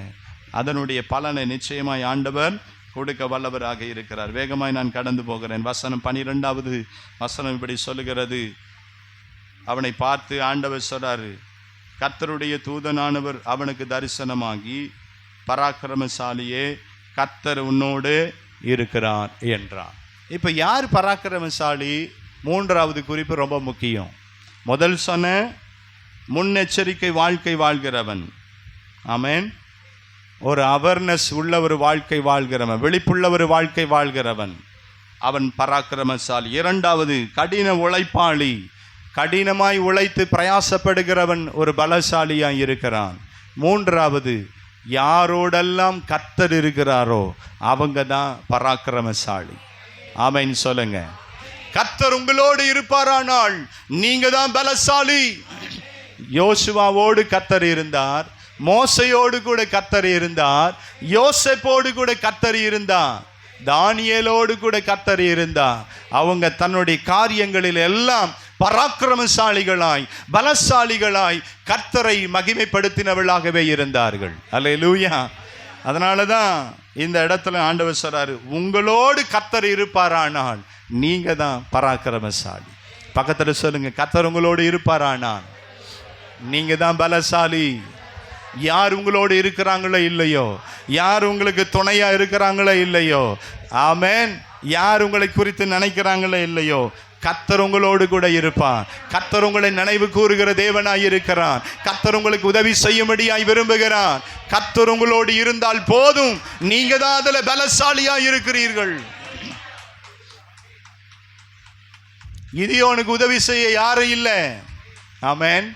அதனுடைய பலனை நிச்சயமாய் ஆண்டவர் கொடுக்க வல்லவராக இருக்கிறார். வேகமாய் நான் கடந்து போகிறேன். வசனம் 12வது வசனம் இப்படி சொல்லுகிறது. அவனை பார்த்து ஆண்டவர் சொல்றாரு, கர்த்தருடைய தூதனானவர் அவனுக்கு தரிசனமாகி, பராக்கிரமசாலியே, கர்த்தர் உன்னோடு இருக்கிறார் என்றார். இப்போ யார் பராக்கிரமசாலி? 3வது குறிப்பு ரொம்ப முக்கியம். முதல் சொன்ன முன்னெச்சரிக்கை வாழ்க்கை வாழ்கிறவன், ஆமென், ஒரு அவேர்னஸ் உள்ள ஒரு வாழ்க்கை வாழ்கிறவன், விழிப்புள்ள ஒரு வாழ்க்கை வாழ்கிறவன், அவன் பராக்கிரமசாலி. 2வது கடின உழைப்பாளி, கடினமாய் உழைத்து பிரயாசப்படுகிறவன் ஒரு பலசாலியாய் இருக்கிறான். 3வது யாரோடெல்லாம் கர்த்தர் இருக்கிறாரோ அவங்க தான் பராக்கிரமசாலி. ஆமென் சொல்லுங்க. கர்த்தர் உங்களோடு இருப்பாரானால் நீங்க தான் பலசாலி. யோசுவாவோடு கர்த்தர் இருந்தார், மோசையோடு கூட கர்த்தர் இருந்தார், யோசேப்போடு கூட கர்த்தர் இருந்தார், தானியேலோடு கூட கர்த்தர் இருந்தார். அவங்க தன்னுடைய காரியங்களில் எல்லாம் பராக்கிரமசாலிகளாய் பலசாலிகளாய் கர்த்தரை மகிமைப்படுத்தினவர்களாகவே இருந்தார்கள். அல்லேலூயா. அதனால தான் இந்த இடத்துல ஆண்டவர் சொல்றாரு, உங்களோடு கர்த்தர் இருப்பாரானால் நீங்க தான் பராக்கிரமசாலி. பக்கத்தில் சொல்லுங்க, கர்த்தர் உங்களோடு இருப்பாரானால் நீங்க தான் பலசாலி. யார் உங்களோடு இருக்கிறாங்களோ இல்லையோ, யார் உங்களுக்கு துணையா இருக்கிறாங்களோ இல்லையோ, ஆமென், யார் உங்களை குறித்து நினைக்கிறாங்களோ இல்லையோ, கர்த்தர் உங்களோடு கூட இருப்பார். கர்த்தர் உங்களை நினைவு கூறுகிற தேவனாய் இருக்கிறார். கர்த்தர் உங்களுக்கு உதவி செய்யும்படியாய் விரும்புகிறார். கர்த்தர் உங்களோடு இருந்தால் போதும், நீங்க தான் அதுல பலசாலியாய் இருக்கிறீர்கள். கிதியோனுக்கு உதவி செய்ய யாரும் இல்லை. ஆமென்.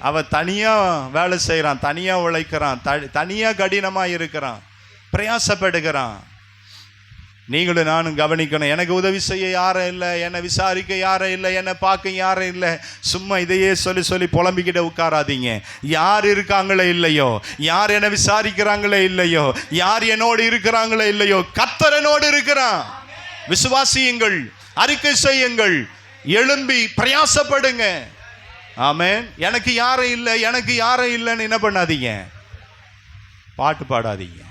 அவன் தனியா வேலை செய்யறான், தனியா உழைக்கிறான், தனியா கடினமா இருக்கிறான், பிரயாசப்படுகிறான். நீங்களும் நானும் கவனிக்கணும். எனக்கு உதவி செய்ய யாரும் இல்லை, என்னை விசாரிக்க யாரும் இல்லை, என்னை பார்க்க யாரும் இல்லை. சும்மா இதையே சொல்லி சொல்லி புலம்பிக்கிட்ட உட்காராதீங்க. யார் இருக்காங்களோ இல்லையோ, யார் என்னை விசாரிக்கிறாங்களோ இல்லையோ, யார் என்னோடு இருக்கிறாங்களோ இல்லையோ, கர்த்தர் என்னோடு இருக்கிறான். விசுவாசியுங்கள், அறிக்கை செய்யுங்கள், எழும்பி பிரயாசப்படுங்க. ஆமென். எனக்கு யாரும் இல்லை, எனக்கு யாரும் இல்லைன்னு என்ன பண்ணாதீங்க, பாட்டு பாடாதீங்க.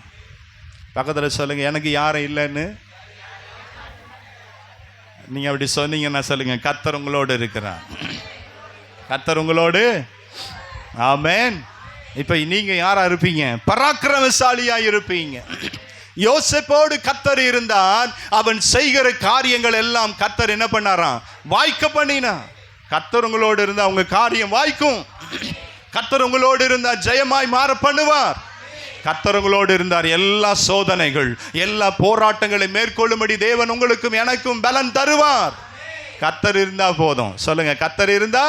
பக்கத்தில் சொல்லுங்க, எனக்கு யாரும் இல்லைன்னு. நீங்க அப்படி சொன்னீங்கன்னா சொல்லுங்க, கர்த்தர் உங்களோடு இருக்கிறார். கர்த்தர் உங்களோடு. ஆமென். இப்ப நீங்க யாரா இருப்பீங்க? பராக்கிரமசாலியா இருப்பீங்க. யோசேப்போடு கர்த்தர் இருந்தார். அவன் செய்கிற காரியங்கள் எல்லாம் கர்த்தர் என்ன பண்ணாராம்? வாய்க்க பண்ணினா. கர்த்தர் உங்களோடு இருந்தா உங்க காரியம் வாய்க்கும். கர்த்தர் உங்களோடு இருந்தா ஜெயமாய் மாற பண்ணுவார். கர்த்தர் உங்களோடு இருந்தார். எல்லா சோதனைகள், எல்லா போராட்டங்களை மேற்கொள்ளும்படி தேவன் உங்களுக்கும் எனக்கும் பலன் தருவார். கர்த்தர் இருந்தா போதும். சொல்லுங்க, கர்த்தர் இருந்தா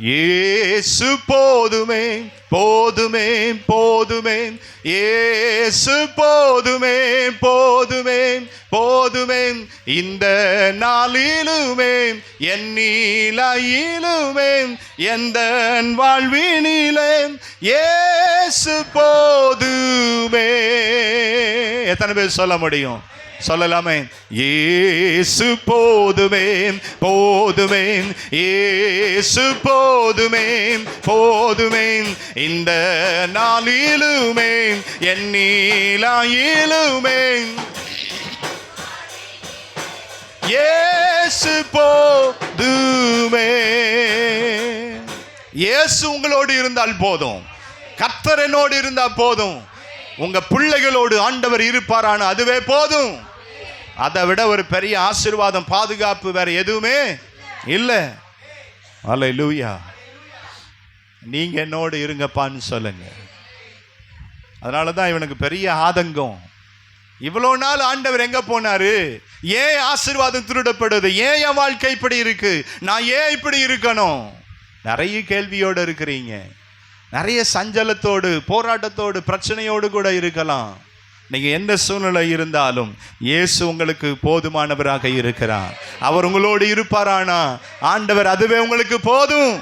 இயேசு போதுமே, போதுமே, போதுமே, இயேசு போதுமே, போதுமே, போதுமே, இந்த நாளிலுமே எண்ணிலையிலுமே எந்த வாழ்வினிலே இயேசு போதுமே. எத்தனை பேர் சொல்ல முடியும்? சொல்லலாமே. இயேசு போதுமே, போதுமே, இயேசு போதுமே, போதுமே, இந்த நாளிலுமே எண்ணிலையிலுமே இயேசு போதுமே. இயேசு உங்களோடு இருந்தால் போதும், கர்த்தர் என்னோடு இருந்தால் போதும், உங்க பிள்ளைகளோடு ஆண்டவர் இருப்பாரான அதுவே போதும். அதை விட ஒரு பெரிய ஆசீர்வாதம், பாதுகாப்பு வேற எதுவுமே இல்லை. அல்லேலூயா. நீங்க என்னோடு இருங்கப்பான்னு சொல்லுங்க. அதனாலதான் இவனுக்கு பெரிய ஆதங்கம். இவ்வளவு நாள் ஆண்டவர் எங்க போனாரு? ஏன் ஆசீர்வாதம் திருடப்படுது? ஏன் என் வாழ்க்கை இப்படி இருக்கு? நான் ஏன் இப்படி இருக்கணும்? நிறைய கேள்வியோடு இருக்கிறீங்க. நிறைய சஞ்சலத்தோடு, போராட்டத்தோடு, பிரச்சனையோடு கூட இருக்கலாம். நீங்க எந்த சூழ்நிலை இருந்தாலும் இயேசு உங்களுக்கு போதுமானவராக இருக்கிறார். அவர் உங்களோடு இருப்பாரானா ஆண்டவர் அதுவே உங்களுக்கு போதும்.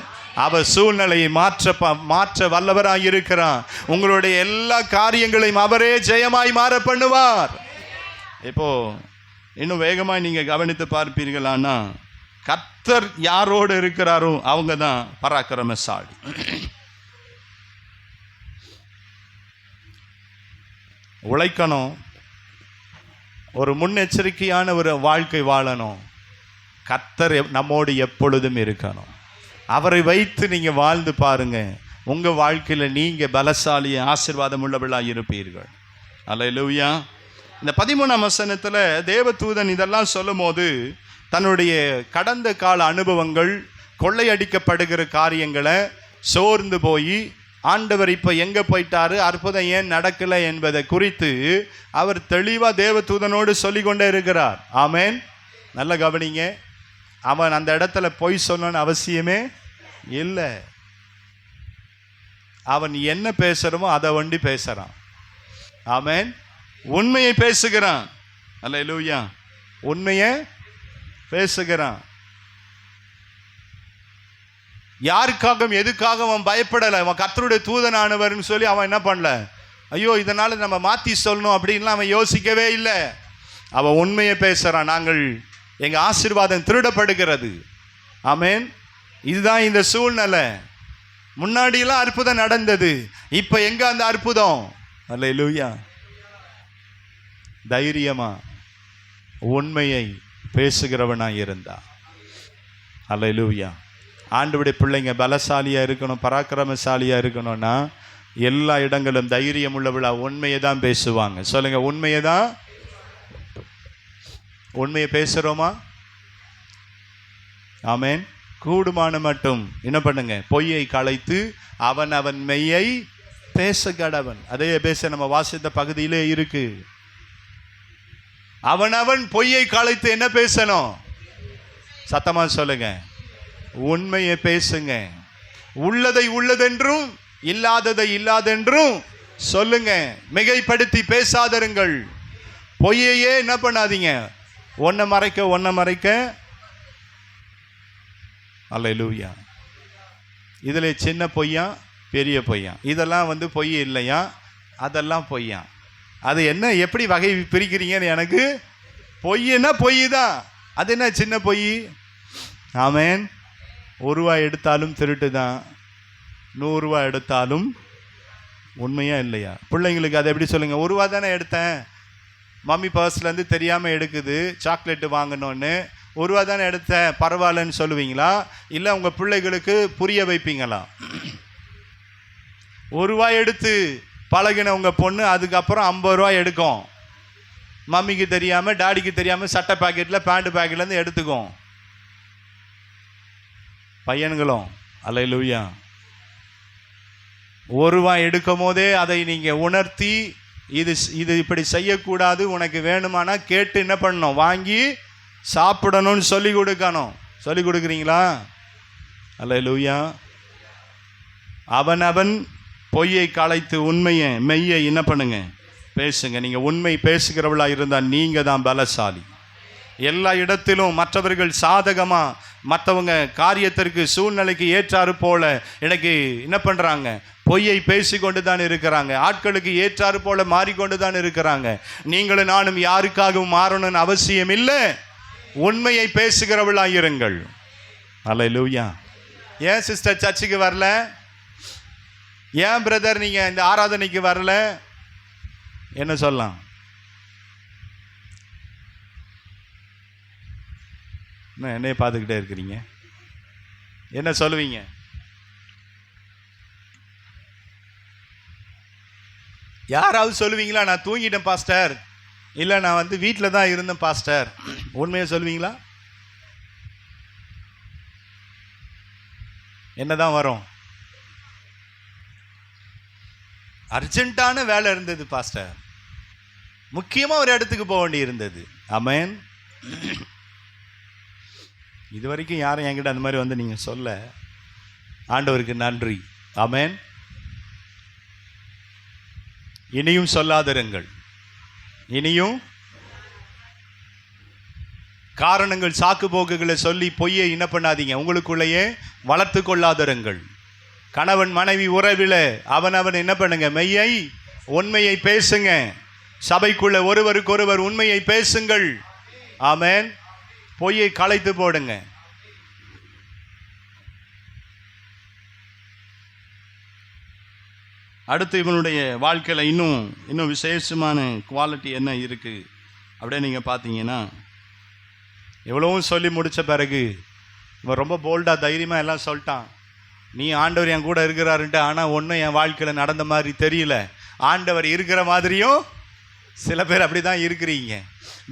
அவர் சூழ்நிலையை மாற்ற வல்லவராய் இருக்கிறார். உங்களுடைய எல்லா காரியங்களையும் அவரே ஜெயமாய் மாற பண்ணுவார். இப்போ இன்னும் வேகமாய் நீங்க கவனித்து பார்ப்பீர்களானா, கர்த்தர் யாரோடு இருக்கிறாரோ அவங்க தான் பராக்கிரமசாலி. உழைக்கணும், ஒரு முன்னெச்சரிக்கையான ஒரு வாழ்க்கை வாழணும். கர்த்தர் நம்மோடு எப்பொழுதும் இருக்கணும். அவரை வைத்து நீங்கள் வாழ்ந்து பாருங்க, உங்கள் வாழ்க்கையில் நீங்கள் பலசாலி ஆசீர்வாதம் உள்ளவர்களாக இருப்பீர்கள். அல்லேலூயா. இந்த 13ஆம் வசனத்தில் தேவதூதன் இதெல்லாம் சொல்லும் போது தன்னுடைய கடந்த கால அனுபவங்கள், கொள்ளையடிக்கப்படுகிற காரியங்களை சோர்ந்து போய் ஆண்டவர் இப்போ எங்கே போயிட்டாரு, அற்புதம் ஏன் நடக்கலை என்பதை குறித்து அவர் தெளிவாக தேவதூதனோடு சொல்லிக்கொண்டே இருக்கிறார். ஆமேன். நல்ல கவனிங்க. அவன் அந்த இடத்துல பொய் சொல்லணும்னு அவசியமே இல்லை. அவன் என்ன பேசுகிறமோ அதை வண்டி பேசுகிறான். ஆமேன். உண்மையை பேசுகிறான். அல்லேலூயா. உண்மையை பேசுகிறான். யாருக்காகவும் எதுக்காக அவன் பயப்படலை. அவன் கர்த்தருடைய தூதனானவர்னு சொல்லி அவன் என்ன பண்ணல, ஐயோ இதனால நம்ம மாற்றி சொல்லணும் அப்படின்லாம் அவன் யோசிக்கவே இல்லை. அவன் உண்மையை பேசுகிறான். நாங்கள் எங்கள் ஆசீர்வாதம் திருடப்படுகிறது. ஆமேன். இதுதான் இந்த சூழ்நிலை. முன்னாடியெல்லாம் அற்புதம் நடந்தது, இப்போ எங்க அந்த அற்புதம்? அல்லேலூயா. தைரியமா உண்மையை பேசுகிறவனாக இருந்தா. அல்லேலூயா. ஆண்டவருடைய பிள்ளைங்க பலசாலியாக இருக்கணும், பராக்கிரமசாலியாக இருக்கணும்னா எல்லா இடங்களும் தைரியம் உள்ளவளா உண்மையை தான் பேசுவாங்க. சொல்லுங்க, உண்மையை தான். உண்மையை பேசுகிறோமா? ஆமேன். கூடுமான மட்டும் என்ன பண்ணுங்க, பொய்யை களைத்து அவன் அவன் மெய்யை பேச கடவன். அதே பேச நம்ம வாசித்த பகுதியிலே இருக்கு. அவன் அவன் பொய்யை களைத்து என்ன பேசணும்? சத்தமா சொல்லுங்க, உண்மையை பேசுங்க. உள்ளதை உள்ளதென்றும் இல்லாததை இல்லாதென்றும் சொல்லுங்க. மிகைப்படுத்தி பேசாதருங்கள். பொய்யையே என்ன பண்ணாதீங்க, ஒன்றை மறைக்க. அல்லேலூயா. இதில் சின்ன பொய்யா பெரிய பொய்யா, இதெல்லாம் பொய் இல்லையா, அதெல்லாம் பொய்யா. அது என்ன, எப்படி வகை பிரிக்கிறீங்கன்னு எனக்கு. பொய்னா பொய் தான். அது என்ன சின்ன பொய்? ஆமேன். 1 ரூபாய் எடுத்தாலும் திருட்டு தான், 100 ரூபாய் எடுத்தாலும் உண்மையா இல்லையா? பிள்ளைங்களுக்கு அதை எப்படி சொல்லுங்க, 1 ரூபா தானே எடுத்தேன், மம்மி பர்ஸ்லேருந்து தெரியாமல் எடுக்குது, சாக்லேட்டு வாங்கணுன்னு 1 ரூபா தானே எடுத்தேன், பரவாயில்லன்னு சொல்லுவீங்களா? இல்லை உங்கள் பிள்ளைகளுக்கு புரிய வைப்பீங்களா? 1 ரூபாய் எடுத்து பழகின உங்கள் பொண்ணு அதுக்கப்புறம் 50 ரூபாய் எடுக்கும். மம்மிக்கு தெரியாமல் டாடிக்கு தெரியாமல் சட்டை பாக்கெட்டில் பேண்ட் பாக்கெட்லேருந்து எடுத்துக்கும். பையன்களும் அல்லேலூயா. 1 ரூபாய் எடுக்கும் போதே அதை நீங்கள் உணர்த்தி இது இப்படி செய்யக்கூடாது, உனக்கு வேணுமானா கேட்டு என்ன பண்ணணும், வாங்கி சாப்பிடணும்னு சொல்லி கொடுக்கணும். சொல்லி கொடுக்குறீங்களா? அல்லேலூயா. அவன் பொய்யை களைத்து உண்மையை மெய்யை என்ன பண்ணுங்க, பேசுங்க. நீங்கள் உண்மை பேசுகிறவளா இருந்தால் நீங்கள் தான் பலசாலி. எல்லா இடத்திலும் மற்றவர்கள் சாதகமாக, மற்றவங்க காரியத்திற்கு சூழ்நிலைக்கு ஏற்றாறு போல எனக்கு என்ன பண்ணுறாங்க, பொய்யை பேசிக்கொண்டு தான் இருக்கிறாங்க. ஆட்களுக்கு ஏற்றாறு போல மாறிக்கொண்டு தான் இருக்கிறாங்க. நீங்களும் நானும் யாருக்காகவும் மாறணும்னு அவசியம் இல்லை. உண்மையை பேசுகிறவளாக இருங்கள். அல்லேலூயா. ஏன் சிஸ்டர் சர்ச்சுக்கு வரல? ஏன் பிரதர் நீங்கள் இந்த ஆராதனைக்கு வரல? என்ன சொல்லலாம்? என்னைய பார்த்துக்கிட்டே இருக்கிறீங்க, என்ன சொல்லுவீங்க? யாராவது சொல்லுவீங்களா, நான் தூங்கிட்டேன் பாஸ்டர், இல்லை நான் வீட்டில் தான் இருந்தேன் பாஸ்டர்? உண்மையை சொல்லுவீங்களா? என்னதான் வரும்? அர்ஜென்ட்டான வேலை இருந்தது பாஸ்டர், முக்கியமாக ஒரு இடத்துக்கு போக வேண்டி இருந்தது. ஆமென். இது வரைக்கும் யாரும் என்கிட்ட அந்த மாதிரி நீங்கள் சொல்ல, ஆண்டவருக்கு நன்றி. ஆமென். இனியும் சொல்லாதிருங்கள். இனியும் காரணங்கள், சாக்கு போக்குகளை சொல்லி பொய்யை என்ன பண்ணாதீங்க, உங்களுக்குள்ளேயே வளர்த்து கொள்ளாதிருங்கள். கணவன் மனைவி உறவில் அவன் என்ன பண்ணுங்க, மெய்யை உண்மையை பேசுங்க. சபைக்குள்ள ஒருவருக்கொருவர் உண்மையை பேசுங்கள். ஆமென். பொய்யை களைத்து போடுங்க. அடுத்து இவனுடைய வாழ்க்கையில் இன்னும் விசேஷமான குவாலிட்டி என்ன இருக்குது அப்படியே நீங்கள் பார்த்தீங்கன்னா, எவ்வளவும் சொல்லி முடித்த பிறகு இவன் ரொம்ப போல்டாக தைரியமாக எல்லாம் சொல்லிட்டான். நீ ஆண்டவர் என் கூட இருக்கிறாருன்ட்டு, ஆனால் ஒன்றும் என் வாழ்க்கையில் நடந்த மாதிரி தெரியல. ஆண்டவர் இருக்கிற மாதிரியும் சில பேர் அப்படி தான் இருக்கிறீங்க.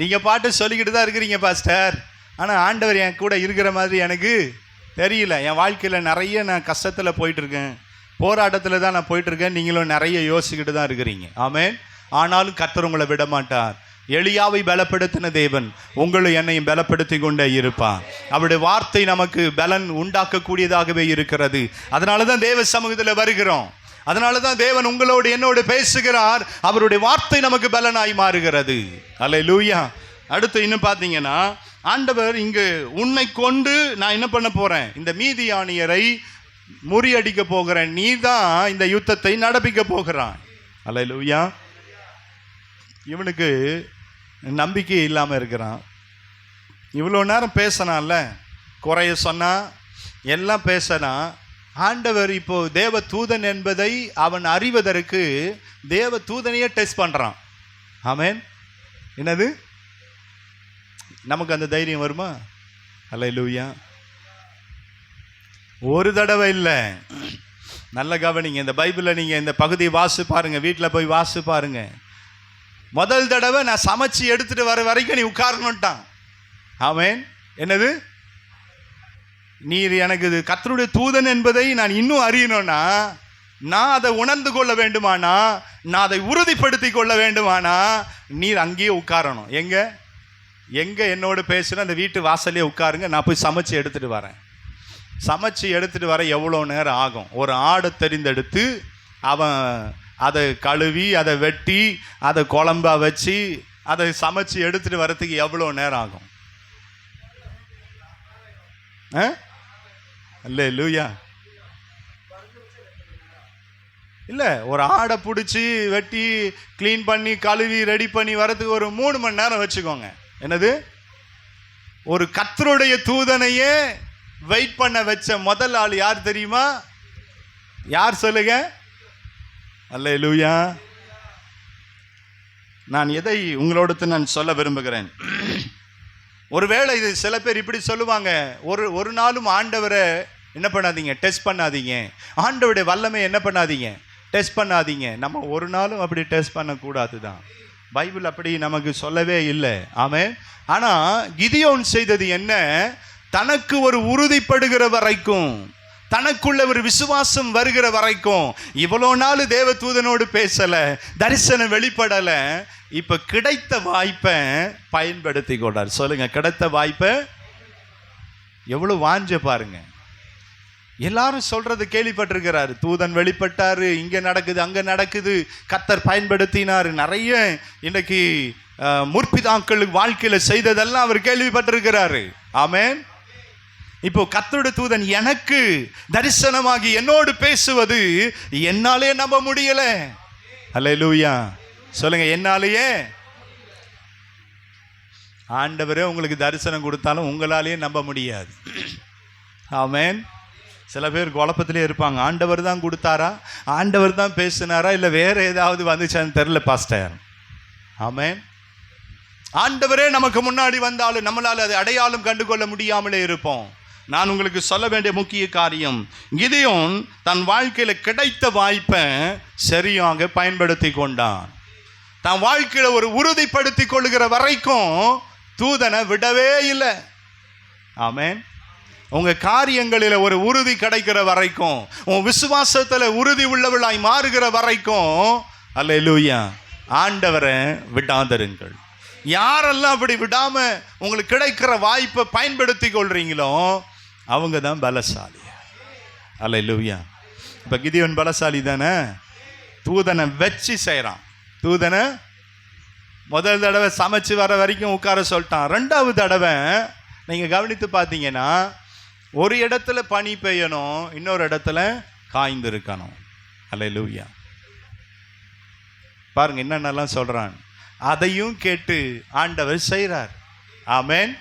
நீங்கள் பாட்டு சொல்லிக்கிட்டு தான் இருக்கிறீங்க பாஸ்டர், ஆனால் ஆண்டவர் என் கூட இருக்கிற மாதிரி எனக்கு தெரியல. என் வாழ்க்கையில் நிறைய நான் கஷ்டத்தில் போயிட்டுருக்கேன், போராட்டத்தில் தான் நான் போயிட்டுருக்கேன். நீங்களும் நிறைய யோசிக்கிட்டு தான் இருக்கிறீங்க. ஆமென். ஆனாலும் கர்த்தர் உங்களை விட மாட்டார். எலியாவை பலப்படுத்தின தேவன் உங்களை என்னையும் பலப்படுத்தி கொண்டே இருப்பார். அவருடைய வார்த்தை நமக்கு பலன் உண்டாக்கக்கூடியதாகவே இருக்கிறது. அதனால தான் தேவ சமூகத்தில் வருகிறோம். அதனால தான் தேவன் உங்களோடு என்னோடு பேசுகிறார். அவருடைய வார்த்தை நமக்கு பலனாய் மாறுகிறது. அல்லேலூயா. அடுத்து இன்னும் பார்த்தீங்கன்னா, ஆண்டவர் இங்கு உன்னை கொண்டு நான் என்ன பண்ண போறேன், இந்த மீதியானியரை முறியடிக்க போகிறேன், நீ தான் இந்த யுத்தத்தை நடப்பிக்க போகிறான். அல்லேலூயா. இவனுக்கு நம்பிக்கை இல்லாமல் இருக்கிறான். இவ்வளோ நேரம் பேசினான்ல, குறைய சொன்னா எல்லாம் பேசினா, ஆண்டவர் இப்போ தேவ தூதன் என்பதை அவன் அறிவதற்கு தேவ தூதனையே டெஸ்ட் பண்ணுறான். ஆமென். என்னது, நமக்கு அந்த தைரியம் வருமா? அல்லேலூயா. ஒரு தடவை இல்லை, நல்ல கவனிங்க. இந்த பைபிளில் நீங்கள் இந்த பகுதியை வாசி பாருங்க, வீட்டில் போய் வாசி பாருங்க. முதல் தடவை நான் சமைச்சு எடுத்துட்டு வர வரைக்கும் நீ உட்காரணும்ட்டான். ஆமென். என்னது, நீர் எனக்கு இது கர்த்தருடைய தூதன் என்பதை நான் இன்னும் அறியணும்னா, நான் அதை உணர்ந்து கொள்ள வேண்டுமானா, நான் அதை உறுதிப்படுத்தி கொள்ள வேண்டுமானா, நீர் அங்கேயே உட்காரணும். எங்கே என்னோட பேசுனா அந்த வீட்டு வாசலே உட்காருங்க, நான் போய் சமைச்சு எடுத்துகிட்டு வரேன். சமைச்சு எடுத்துகிட்டு வர எவ்வளோ நேரம் ஆகும்? ஒரு ஆடை தெரிந்தெடுத்து அவன் அதை கழுவி அதை வெட்டி அதை குழம்பா வச்சு அதை சமைச்சு எடுத்துகிட்டு வரத்துக்கு எவ்வளோ நேரம் ஆகும்? அல்லேலூயா. இல்லை, ஒரு ஆடை பிடிச்சி வெட்டி க்ளீன் பண்ணி கழுவி ரெடி பண்ணி வரதுக்கு ஒரு 3 மணி நேரம் வச்சுக்கோங்க. என்னது, ஒரு கர்த்தருடைய தூதனையே வெயிட் பண்ண வச்ச முதல் ஆள் யார் தெரியுமா? யார் சொல்லுங்க? அல்லேலூயா. நான் எதை உங்களோட நான் சொல்ல விரும்புகிறேன், ஒருவேளை இது சில பேர் இப்படி சொல்லுவாங்க, ஒரு நாளும் ஆண்டவரை என்ன பண்ணாதீங்க, டெஸ்ட் பண்ணாதீங்க. ஆண்டவருடைய வல்லமை என்ன பண்ணாதீங்க, டெஸ்ட் பண்ணாதீங்க. நம்ம ஒரு நாளும் அப்படி டெஸ்ட் பண்ணக்கூடாது தான். பைபிள் அப்படி நமக்கு சொல்லவே இல்லை. ஆமென். ஆனால் கிதியோன் செய்தது என்ன, தனக்கு ஒரு உறுதிப்படுகிற வரைக்கும், தனக்குள்ள ஒரு விசுவாசம் வருகிற வரைக்கும், இவ்வளோ நாள் தேவ தூதனோடு பேசல, தரிசனம் வெளிப்படலை, இப்ப கிடைத்த வாய்ப்பை பயன்படுத்தி கொண்டார். சொல்லுங்க, கிடைத்த வாய்ப்பை எவ்வளவு வாஞ்ச பாருங்க. எல்லாரும் சொல்றது கேள்விப்பட்டிருக்கிறாரு, தூதன் வெளிப்பட்டாரு, இங்க நடக்குது அங்க நடக்குது, கர்த்தர் பயன்படுத்தினாரு. நிறைய இன்னைக்கு முற்பிதாக்கள் வாழ்க்கையில செய்ததெல்லாம் அவர் கேள்விப்பட்டிருக்கிறாரு. ஆமென். இப்போ கர்த்தருடைய தூதன் எனக்கு தரிசனமாகி என்னோடு பேசுவது என்னாலே நம்ப முடியல. அல்லேலூயா. சொல்லுங்க, என்னாலேயே. ஆண்டவரே உங்களுக்கு தரிசனம் கொடுத்தாலும் உங்களாலேயே நம்ப முடியாது. ஆமென். சில பேர் குழப்பத்திலே இருப்பாங்க, ஆண்டவர் தான் கொடுத்தாரா, ஆண்டவர் தான் பேசினாரா, இல்லை வேற ஏதாவது வந்துச்சான்னு தெரியல பாஸ்டர். ஆமென். ஆண்டவரே நமக்கு முன்னாடி வந்தாலும் நம்மளால் அதை அடையாளம் கண்டுகொள்ள முடியாமலே இருப்போம். நான் உங்களுக்கு சொல்ல வேண்டிய முக்கிய காரியம், கிதியோன் தன் வாழ்க்கையில கிடைத்த வாய்ப்பை சரியாக பயன்படுத்தி கொண்டான். தன் வாழ்க்கையில ஒரு உறுதிப்படுத்தி கொள்ளுகிற வரைக்கும் தூதனை விடவே இல்லை. ஆமென். உங்க காரியங்களில் ஒரு உறுதி கிடைக்கிற வரைக்கும், உன் விசுவாசத்துல உறுதி உள்ளவளாய் மாறுகிற வரைக்கும், அல்லேலூயா, ஆண்டவரை விடாதருங்கள். யாரெல்லாம் அப்படி விடாம உங்களுக்கு கிடைக்கிற வாய்ப்பை பயன்படுத்தி கொள்றீங்களோ அவங்க தான் பலசாலி. அல்லேலூயா. இப்ப கிதியோன் பலசாலி தானே, தூதனை வச்சு செய்யறான். தூதனை முதல் தடவை சமைச்சு வர வரைக்கும் உட்கார சொல்லிட்டான். 2வது தடவை நீங்க கவனித்து பார்த்தீங்கன்னா, ஒரு இடத்துல பனி பெய்யணும், இன்னொரு இடத்துல காய்ந்து இருக்கணும். அல்லேலூயா. பாருங்க என்னென்னலாம் சொல்றான், அதையும் கேட்டு ஆண்டவர் செய்கிறார். ஆமென்.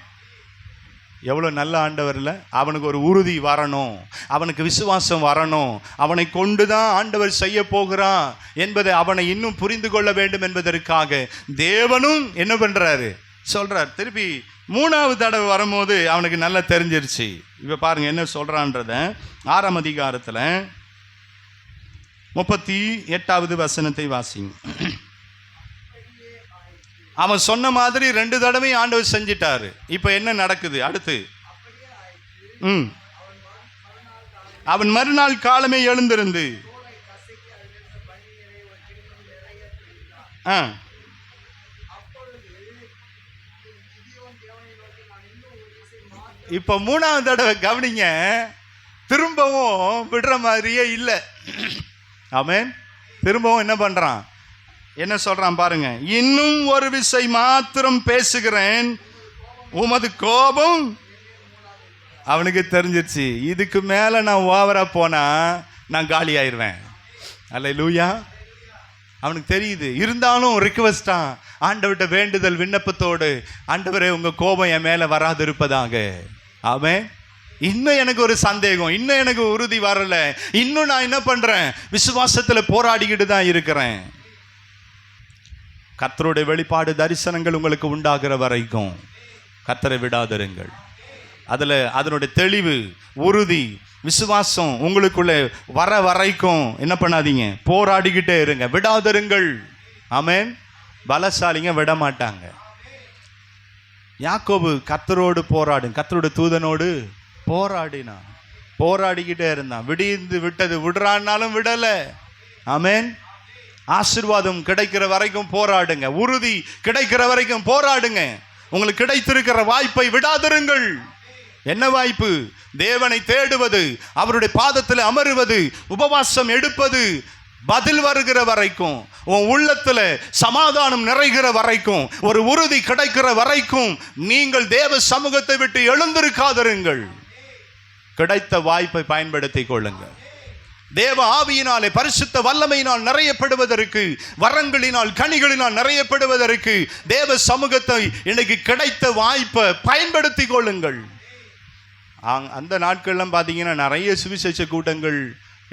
எவ்வளோ நல்ல ஆண்டவரில் அவனுக்கு ஒரு உறுதி வரணும், அவனுக்கு விசுவாசம் வரணும், அவனை கொண்டு தான் ஆண்டவர் செய்ய போகிறான் என்பதை அவனை இன்னும் புரிந்து கொள்ள வேண்டும் என்பதற்காக தேவனும் என்ன பண்ணுறாரு சொல்கிறார். திருப்பி 3வது தடவை வரும்போது அவனுக்கு நல்லா தெரிஞ்சிருச்சு. இப்போ பாருங்கள் என்ன சொல்கிறான்றத 6ஆம் அதிகாரத்தில் 38வது வசனத்தை வாசிங்க. அவன் சொன்ன மாதிரி 2 தடவை ஆண்டவர் செஞ்சிட்டாரு. இப்போ என்ன நடக்குது அடுத்து? அவன் மறுநாள் காலமே எழுந்திருந்து இப்போ 3வது தடவை கவனிங்க, திரும்பவும் விடுற மாதிரியே இல்லை. ஆமென். திரும்பவும் என்ன பண்றான், என்ன சொல்றான் பாருங்க. இன்னும் ஒரு விசை மாத்திரம் பேசுகிறேன், உமது கோபம். அவனுக்கு தெரிஞ்சிருச்சு, இதுக்கு மேல நான் ஓவரா போனா நான் காலி ஆயிடுவேன். அல்லேலூயா. அவனுக்கு தெரியுது. இருந்தாலும் ரிக்வெஸ்டா ஆண்டவர்கிட்ட வேண்டுதல் விண்ணப்பத்தோடு, ஆண்டவரே உங்க கோபம் என் மேல வராது இருப்பதாக. ஆமென். இன்னும் எனக்கு ஒரு சந்தேகம், இன்னும் எனக்கு உறுதி வரல, இன்னும் நான் என்ன பண்றேன், விசுவாசத்துல போராடிக்கிட்டு தான் இருக்கிறேன். கர்த்தருடைய வெளிப்பாடு தரிசனங்கள் உங்களுக்கு உண்டாகிற வரைக்கும் கர்த்தரை விடாதிருங்கள். அதனுடைய தெளிவு, உறுதி, விசுவாசம் உங்களுக்குள்ள வர வரைக்கும் என்ன பண்ணாதீங்க, போராடிக்கிட்டே இருங்க, விடாதிருங்கள். ஆமென். பலசாலிங்க விட மாட்டாங்க. யாக்கோபு கர்த்தரோடு போராடும், கர்த்தருடைய தூதனோடு போராடினான், போராடிக்கிட்டே இருந்தான். விடிந்து விட்டது, விடுறான்னாலும் விடல. ஆமென். ஆசீர்வாதம் கிடைக்கிற வரைக்கும் போராடுங்க, உறுதி கிடைக்கிற வரைக்கும் போராடுங்க. உங்களுக்கு கிடைத்திருக்கிற வாய்ப்பை விடாதிருங்கள். என்ன வாய்ப்பு? தேவனை தேடுவது, அவருடைய பாதத்தில் அமருவது, உபவாசம் எடுப்பது, பதில் வருகிற வரைக்கும், உன் உள்ளத்துல சமாதானம் நிறைகிற வரைக்கும், ஒரு உறுதி கிடைக்கிற வரைக்கும் நீங்கள் தேவ சமூகத்தை விட்டு எழுந்திருக்காதிருங்கள். கிடைத்த வாய்ப்பை பயன்படுத்திக் கொள்ளுங்கள். தேவ ஆவியினாலே, பரிசுத்த வல்லமையினால் நிறையப்படுவதற்கு, வரங்களினால் கனிகளினால் நிறையப்படுவதற்கு தேவ சமூகத்தை இன்னைக்கு கிடைத்த வாய்ப்பை பயன்படுத்தி கொள்ளுங்கள். அந்த நாட்கள்லாம் பார்த்தீங்கன்னா நிறைய சுவிசேஷ கூட்டங்கள்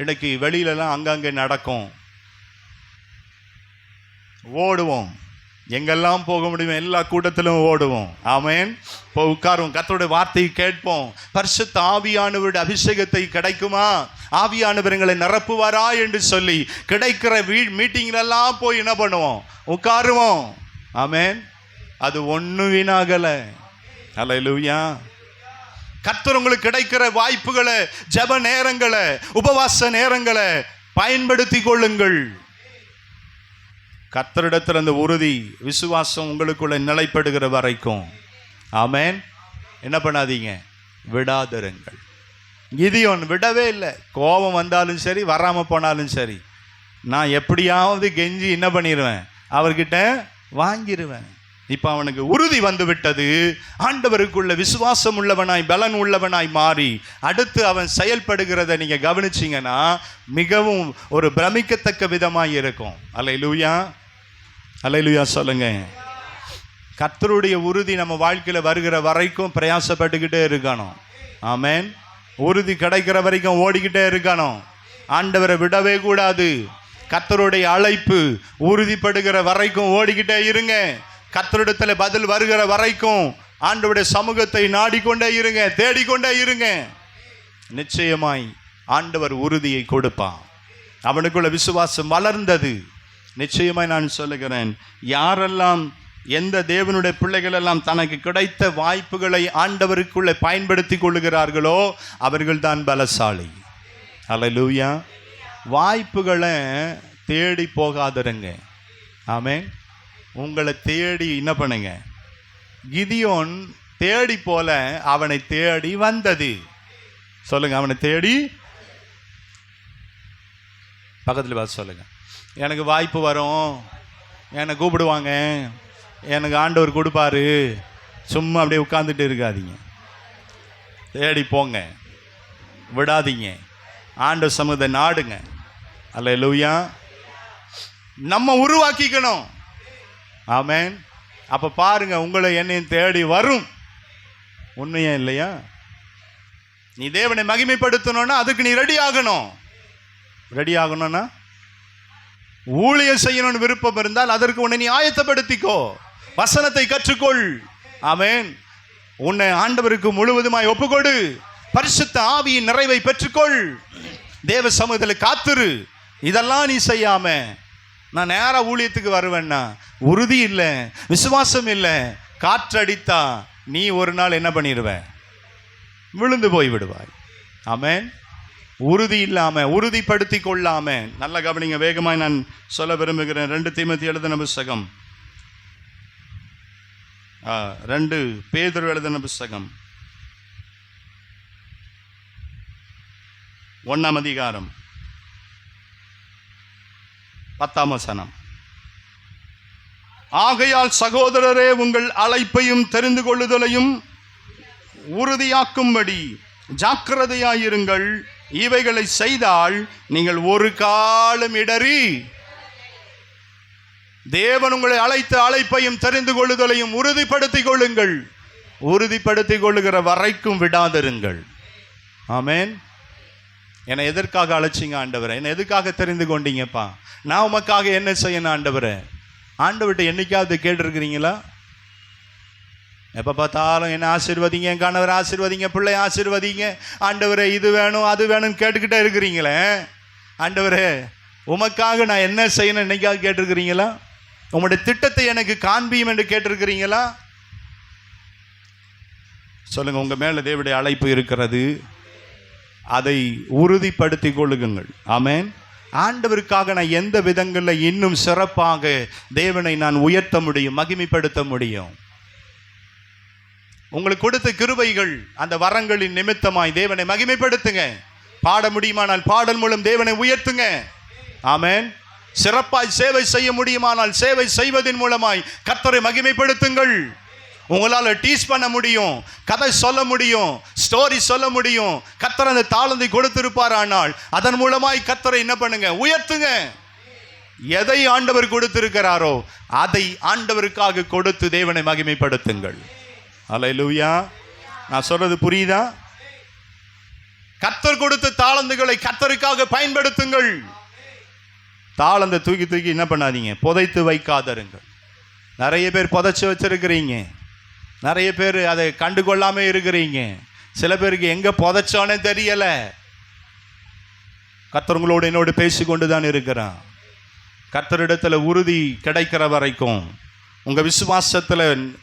இன்னைக்கு வெளியிலலாம் அங்கங்கே நடக்கும். ஓடுவோம், எங்கெல்லாம் போக முடியும் எல்லா கூட்டத்திலும் ஓடுவோம். ஆமென். இப்போ உட்காருவோம், கர்த்தருடைய வார்த்தையை கேட்போம். பரிசுத்த ஆவியானவருடைய அபிஷேகத்தை கிடைக்குமா, ஆவியானவர்களை நிரப்புவாரா என்று சொல்லி கிடைக்கிற மீட்டிங்லெல்லாம் போய் என்ன பண்ணுவோம், உட்காருவோம். ஆமென். அது ஒன்றும் வீணாகல. அல்லேலூயா. கர்த்தர் உங்களுக்கு கிடைக்கிற வாய்ப்புகளை, ஜெப நேரங்களை, உபவாச நேரங்களை பயன்படுத்தி கொள்ளுங்கள். கர்த்தரிடத்தில் அந்த உறுதி, விசுவாசம் உங்களுக்குள்ள நிலைப்படுகிற வரைக்கும் ஆமென் என்ன பண்ணாதீங்க, விடாதிருங்கள். கிதியோன் விடவே இல்லை. கோபம் வந்தாலும் சரி, வராமல் போனாலும் சரி, நான் எப்படியாவது கெஞ்சி என்ன பண்ணிடுவேன், அவர்கிட்ட வாங்கிடுவேன். இப்போ அவனுக்கு உறுதி வந்து விட்டது. ஆண்டவருக்குள்ள விசுவாசம் உள்ளவனாய், பலன் உள்ளவனாய் மாறி அடுத்து அவன் செயல்படுகிறத நீங்கள் கவனிச்சிங்கன்னா மிகவும் ஒரு பிரமிக்கத்தக்க விதமாக இருக்கும். அல்லேலூயா. அல்லேலூயா சொல்லுங்க. கர்த்தருடைய உறுதி நம்ம வாழ்க்கையில் வருகிற வரைக்கும் பிரயாசப்பட்டுக்கிட்டே இருக்கணும். ஆமென். உறுதி கிடைக்கிற வரைக்கும் ஓடிக்கிட்டே இருக்கணும். ஆண்டவரை விடவே கூடாது. கர்த்தருடைய அழைப்பு உறுதிப்படுகிற வரைக்கும் ஓடிக்கிட்டே இருங்க. கர்த்தரிடத்தில் பதில் வருகிற வரைக்கும் ஆண்டவருடைய சமூகத்தை நாடிக்கொண்டே இருங்க, தேடிக்கொண்டே இருங்க. நிச்சயமாய் ஆண்டவர் உறுதியை கொடுப்பான். அவனுக்குள்ள விசுவாசம் வளர்ந்தது. நிச்சயமாய் நான் சொல்லுகிறேன், யாரெல்லாம், எந்த தேவனுடைய பிள்ளைகள் எல்லாம் தனக்கு கிடைத்த வாய்ப்புகளை ஆண்டவருக்குள்ளே பயன்படுத்தி கொள்ளுகிறார்களோ அவர்கள் தான் பலசாலி. அல்லேலூயா. வாய்ப்புகளை தேடி போகாதருங்க. ஆமென். உங்களை தேடி என்ன பண்ணுங்க. கிதியோன் தேடி போல அவனை தேடி வந்தது. சொல்லுங்க, அவனை தேடி. பக்கத்தில் பார்த்து சொல்லுங்க, எனக்கு வாய்ப்பு வரும், என்னை கூப்பிடுவாங்க, எனக்கு ஆண்டவர் கொடுப்பாரு. சும்மா அப்படியே உட்காந்துட்டு இருக்காதீங்க, தேடி போங்க, விடாதீங்க, ஆண்டவர் சமூகத்தை நாடுங்க. அல்லேலூயா. நம்ம உண்மையா இல்லையா? நீ தேவனை மகிமைப்படுத்தணும்னா அதுக்கு நீ ரெடி ஆகணும். ரெடி ஆகணும்னா ஊழியம் செய்யணும்னு விருப்பம் இருந்தால் அதற்கு உன்னை நீ ஆயத்தப்படுத்திக்கோ. வசனத்தை கற்றுக்கொள். ஆமென். உன்னை ஆண்டவருக்கு முழுவதுமாய் ஒப்புக்கொடு. பரிசுத்த ஆவியின் நிறைவை பெற்றுக்கொள். தேவ சமூகத்தில் காத்துரு. இதெல்லாம் நீ செய்யாம நான் நேரா ஊழியத்துக்கு வருவேன்னா உறுதி இல்லை, விசுவாசம் இல்லை, காற்றடித்தா நீ ஒரு நாள் என்ன பண்ணிடுவ? விழுந்து போய் விடுவாய். ஆமென். உறுதி இல்லாம, உறுதிப்படுத்தி கொள்ளாம. நல்ல கவனிங்க, வேகமாய் நான் சொல்ல விரும்புகிறேன். 2 தீமோத்தேயு எழுதின புஸ்தகம், 2 பேதுரு எழுதின புஸ்தகம் 1ஆம் அதிகாரம் 10ஆம் வசனம். ஆகையால் சகோதரரே, உங்கள் அழைப்பையும் தெரிந்து கொள்ளுதலையும் உறுதியாக்கும்படி ஜாக்கிரதையாயிருங்கள். இவைகளை செய்தால் நீங்கள் ஒரு காலம் இடறி, தேவன் உங்களை அழைத்த அழைப்பையும் தெரிந்து கொள்ளுதலையும் உறுதிப்படுத்திக் கொள்ளுங்கள். உறுதிப்படுத்திக் கொள்ளுகிற வரைக்கும் விடாதிருங்கள். ஆமென். என்னை எதற்காக அழைச்சிங்க ஆண்டவரே? என்னை எதுக்காக தெரிந்து கொண்டீங்கப்பா? நான் உமக்காக என்ன செய்யணும் ஆண்டவரே? ஆண்டவர்கிட்ட என்னைக்காவது கேட்டிருக்கிறீங்களா? எப்போ பார்த்தாலும் என்ன ஆசீர்வதிங்க, என் கணவர் ஆசீர்வதிங்க, பிள்ளை ஆசீர்வதிங்க, ஆண்டவரே இது வேணும் அது வேணும்னு கேட்டுக்கிட்டே இருக்கிறீங்களே. ஆண்டவரே உமக்காக நான் என்ன செய்யணும் என்னைக்காவது கேட்டிருக்கிறீங்களா? உங்களுடைய திட்டத்தை எனக்கு காண்பியும் என்று கேட்டிருக்கிறீங்களா? சொல்லுங்க. உங்க மேல தேவனுடைய அழைப்பு இருக்கிறது, அதை உறுதிப்படுத்தி கொள்ளுங்கள். ஆமென். ஆண்டவருக்காக நான் எந்த விதங்களில் இன்னும் சிறப்பாக தேவனை நான் உயர்த்த முடியும், மகிமைப்படுத்த முடியும்? உங்களுக்கு கொடுத்த கிருபைகள், அந்த வரங்களின் நிமித்தமாய் தேவனை மகிமைப்படுத்துங்க. பாட முடியுமானால் பாடல் மூலம் தேவனை உயர்த்துங்க. ஆமென். சிறப்பாய் சேவை செய்ய முடியுமானால் சேவை செய்வதன் மூலமாய் கர்த்தரை மகிமைப்படுத்துங்கள். உங்களால் டீஸ் பண்ண முடியும், கதை சொல்ல முடியும், ஸ்டோரி சொல்ல முடியும். கர்த்தர் அந்த தாளந்தை கொடுத்திருப்பார். ஆனால் அதன் மூலமாய் கர்த்தரை என்ன பண்ணுங்க? உயர்த்துங்க. எதை ஆண்டவர் கொடுத்திருக்கிறாரோ அதை ஆண்டவருக்காக கொடுத்து தேவனை மகிமைப்படுத்துங்கள். அல்லேலூயா. நான் சொல்றது புரியுதா? கர்த்தர் கொடுத்த தாளந்துகளை கர்த்தருக்காக பயன்படுத்துங்கள். தாளந்தை தூக்கி தூக்கி என்ன பண்ணாதீங்க? புதைத்து வைக்காதருங்கள். நிறைய பேர் புதைச்சி வச்சிருக்கிறீங்க, நிறைய பேர் அதை கண்டுகொள்ளாம இருக்கிறீங்க. சில பேருக்கு எங்க புதைச்சோன்னே தெரியல. கர்த்தர்களோடு என்னோடு பேசிக்கொண்டு தான் இருக்கிறான். கர்த்தரிடத்துல உறுதி கிடைக்கிற வரைக்கும், உங்க விசுவாசத்துல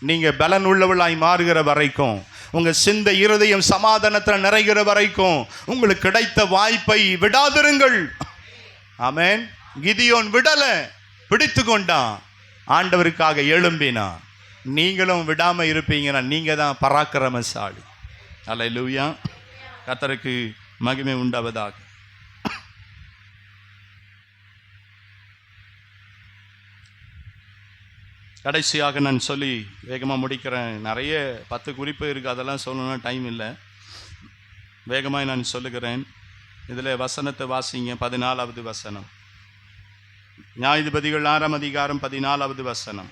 நீங்க பலன் உள்ளவளாய் மாறுகிற வரைக்கும், உங்க சிந்தை இருதயம் சமாதானத்தில் நிறைகிற வரைக்கும் உங்களுக்கு கிடைத்த வாய்ப்பை விடாதிருங்கள். ஆமென். கிதியோன் விடல, பிடித்து கொண்டான், ஆண்டவருக்காக எழும்பினான். நீங்களும் விடாம இருப்பீங்கன்னா நீங்க தான் பராக்கிரமசாலி. அல்லேலூயா. கர்த்தருக்கு மகிமை உண்டாவதாக. கடைசியாக நான் சொல்லி வேகமாக முடிக்கிறேன். நிறைய 10 குறிப்பு இருக்குது, அதெல்லாம் சொல்லணும்னா டைம் இல்லை. வேகமாக நான் சொல்லுகிறேன். இதில் வசனத்தை வாசிங்க. 14வது வசனம், நியாயாதிபதிகள் 6ஆம் அதிகாரம் 14வது வசனம்.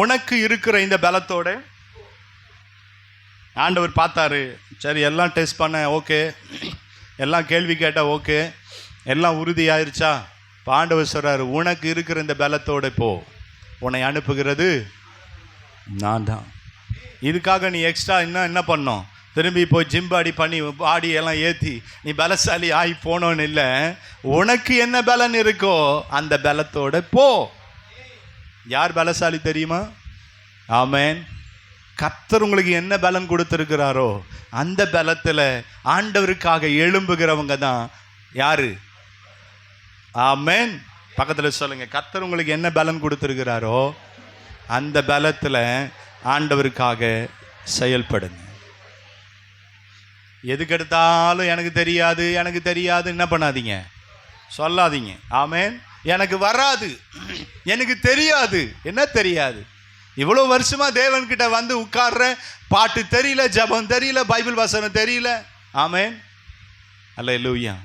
உனக்கு இருக்கிற இந்த பலத்தோட ஆண்டவர் பார்த்தாரு. சரி, எல்லாம் டெஸ்ட் பண்ண ஓகே, எல்லாம் கேள்வி கேட்ட ஓகே, எல்லாம் உறுதி ஆயிடுச்சா? இப்போ ஆண்டவர் சொல்றாரு, உனக்கு இருக்கிற இந்த பலத்தோட போ, உன்னை அனுப்புகிறது நான் தான். இதுக்காக நீ எக்ஸ்ட்ரா என்ன பண்ணோம்? திரும்பி போய் ஜிம் பாடி பண்ணி பாடி எல்லாம் ஏற்றி நீ பலசாலி ஆகி போனோன்னு இல்லை. உனக்கு என்ன பலன் இருக்கோ அந்த பலத்தோட போ. யார் பலசாலி தெரியுமா? ஆமென். கர்த்தர் உங்களுக்கு என்ன பலன் கொடுத்திருக்கிறாரோ அந்த பலத்தில் ஆண்டவருக்காக எழும்புகிறவங்க தான் யாரு? ஆமென். பக்கத்தில் சொல்லுங்க, கர்த்தர் உங்களுக்கு என்ன பலன் கொடுத்திருக்கிறாரோ அந்த பலத்தில் ஆண்டவருக்காக செயல்படுங்க. எதுக்கு எடுத்தாலும் எனக்கு தெரியாது எனக்கு தெரியாது என்ன பண்ணாதீங்க, சொல்லாதீங்க. ஆமென். எனக்கு வராது, எனக்கு தெரியாது. என்ன தெரியாது? இவ்வளோ வருஷமா தேவன்கிட்ட வந்து உட்கார்ற, பாட்டு தெரியல, ஜபம் தெரியல, பைபிள் வசனம் தெரியல. ஆமென். அல்லேலூயா.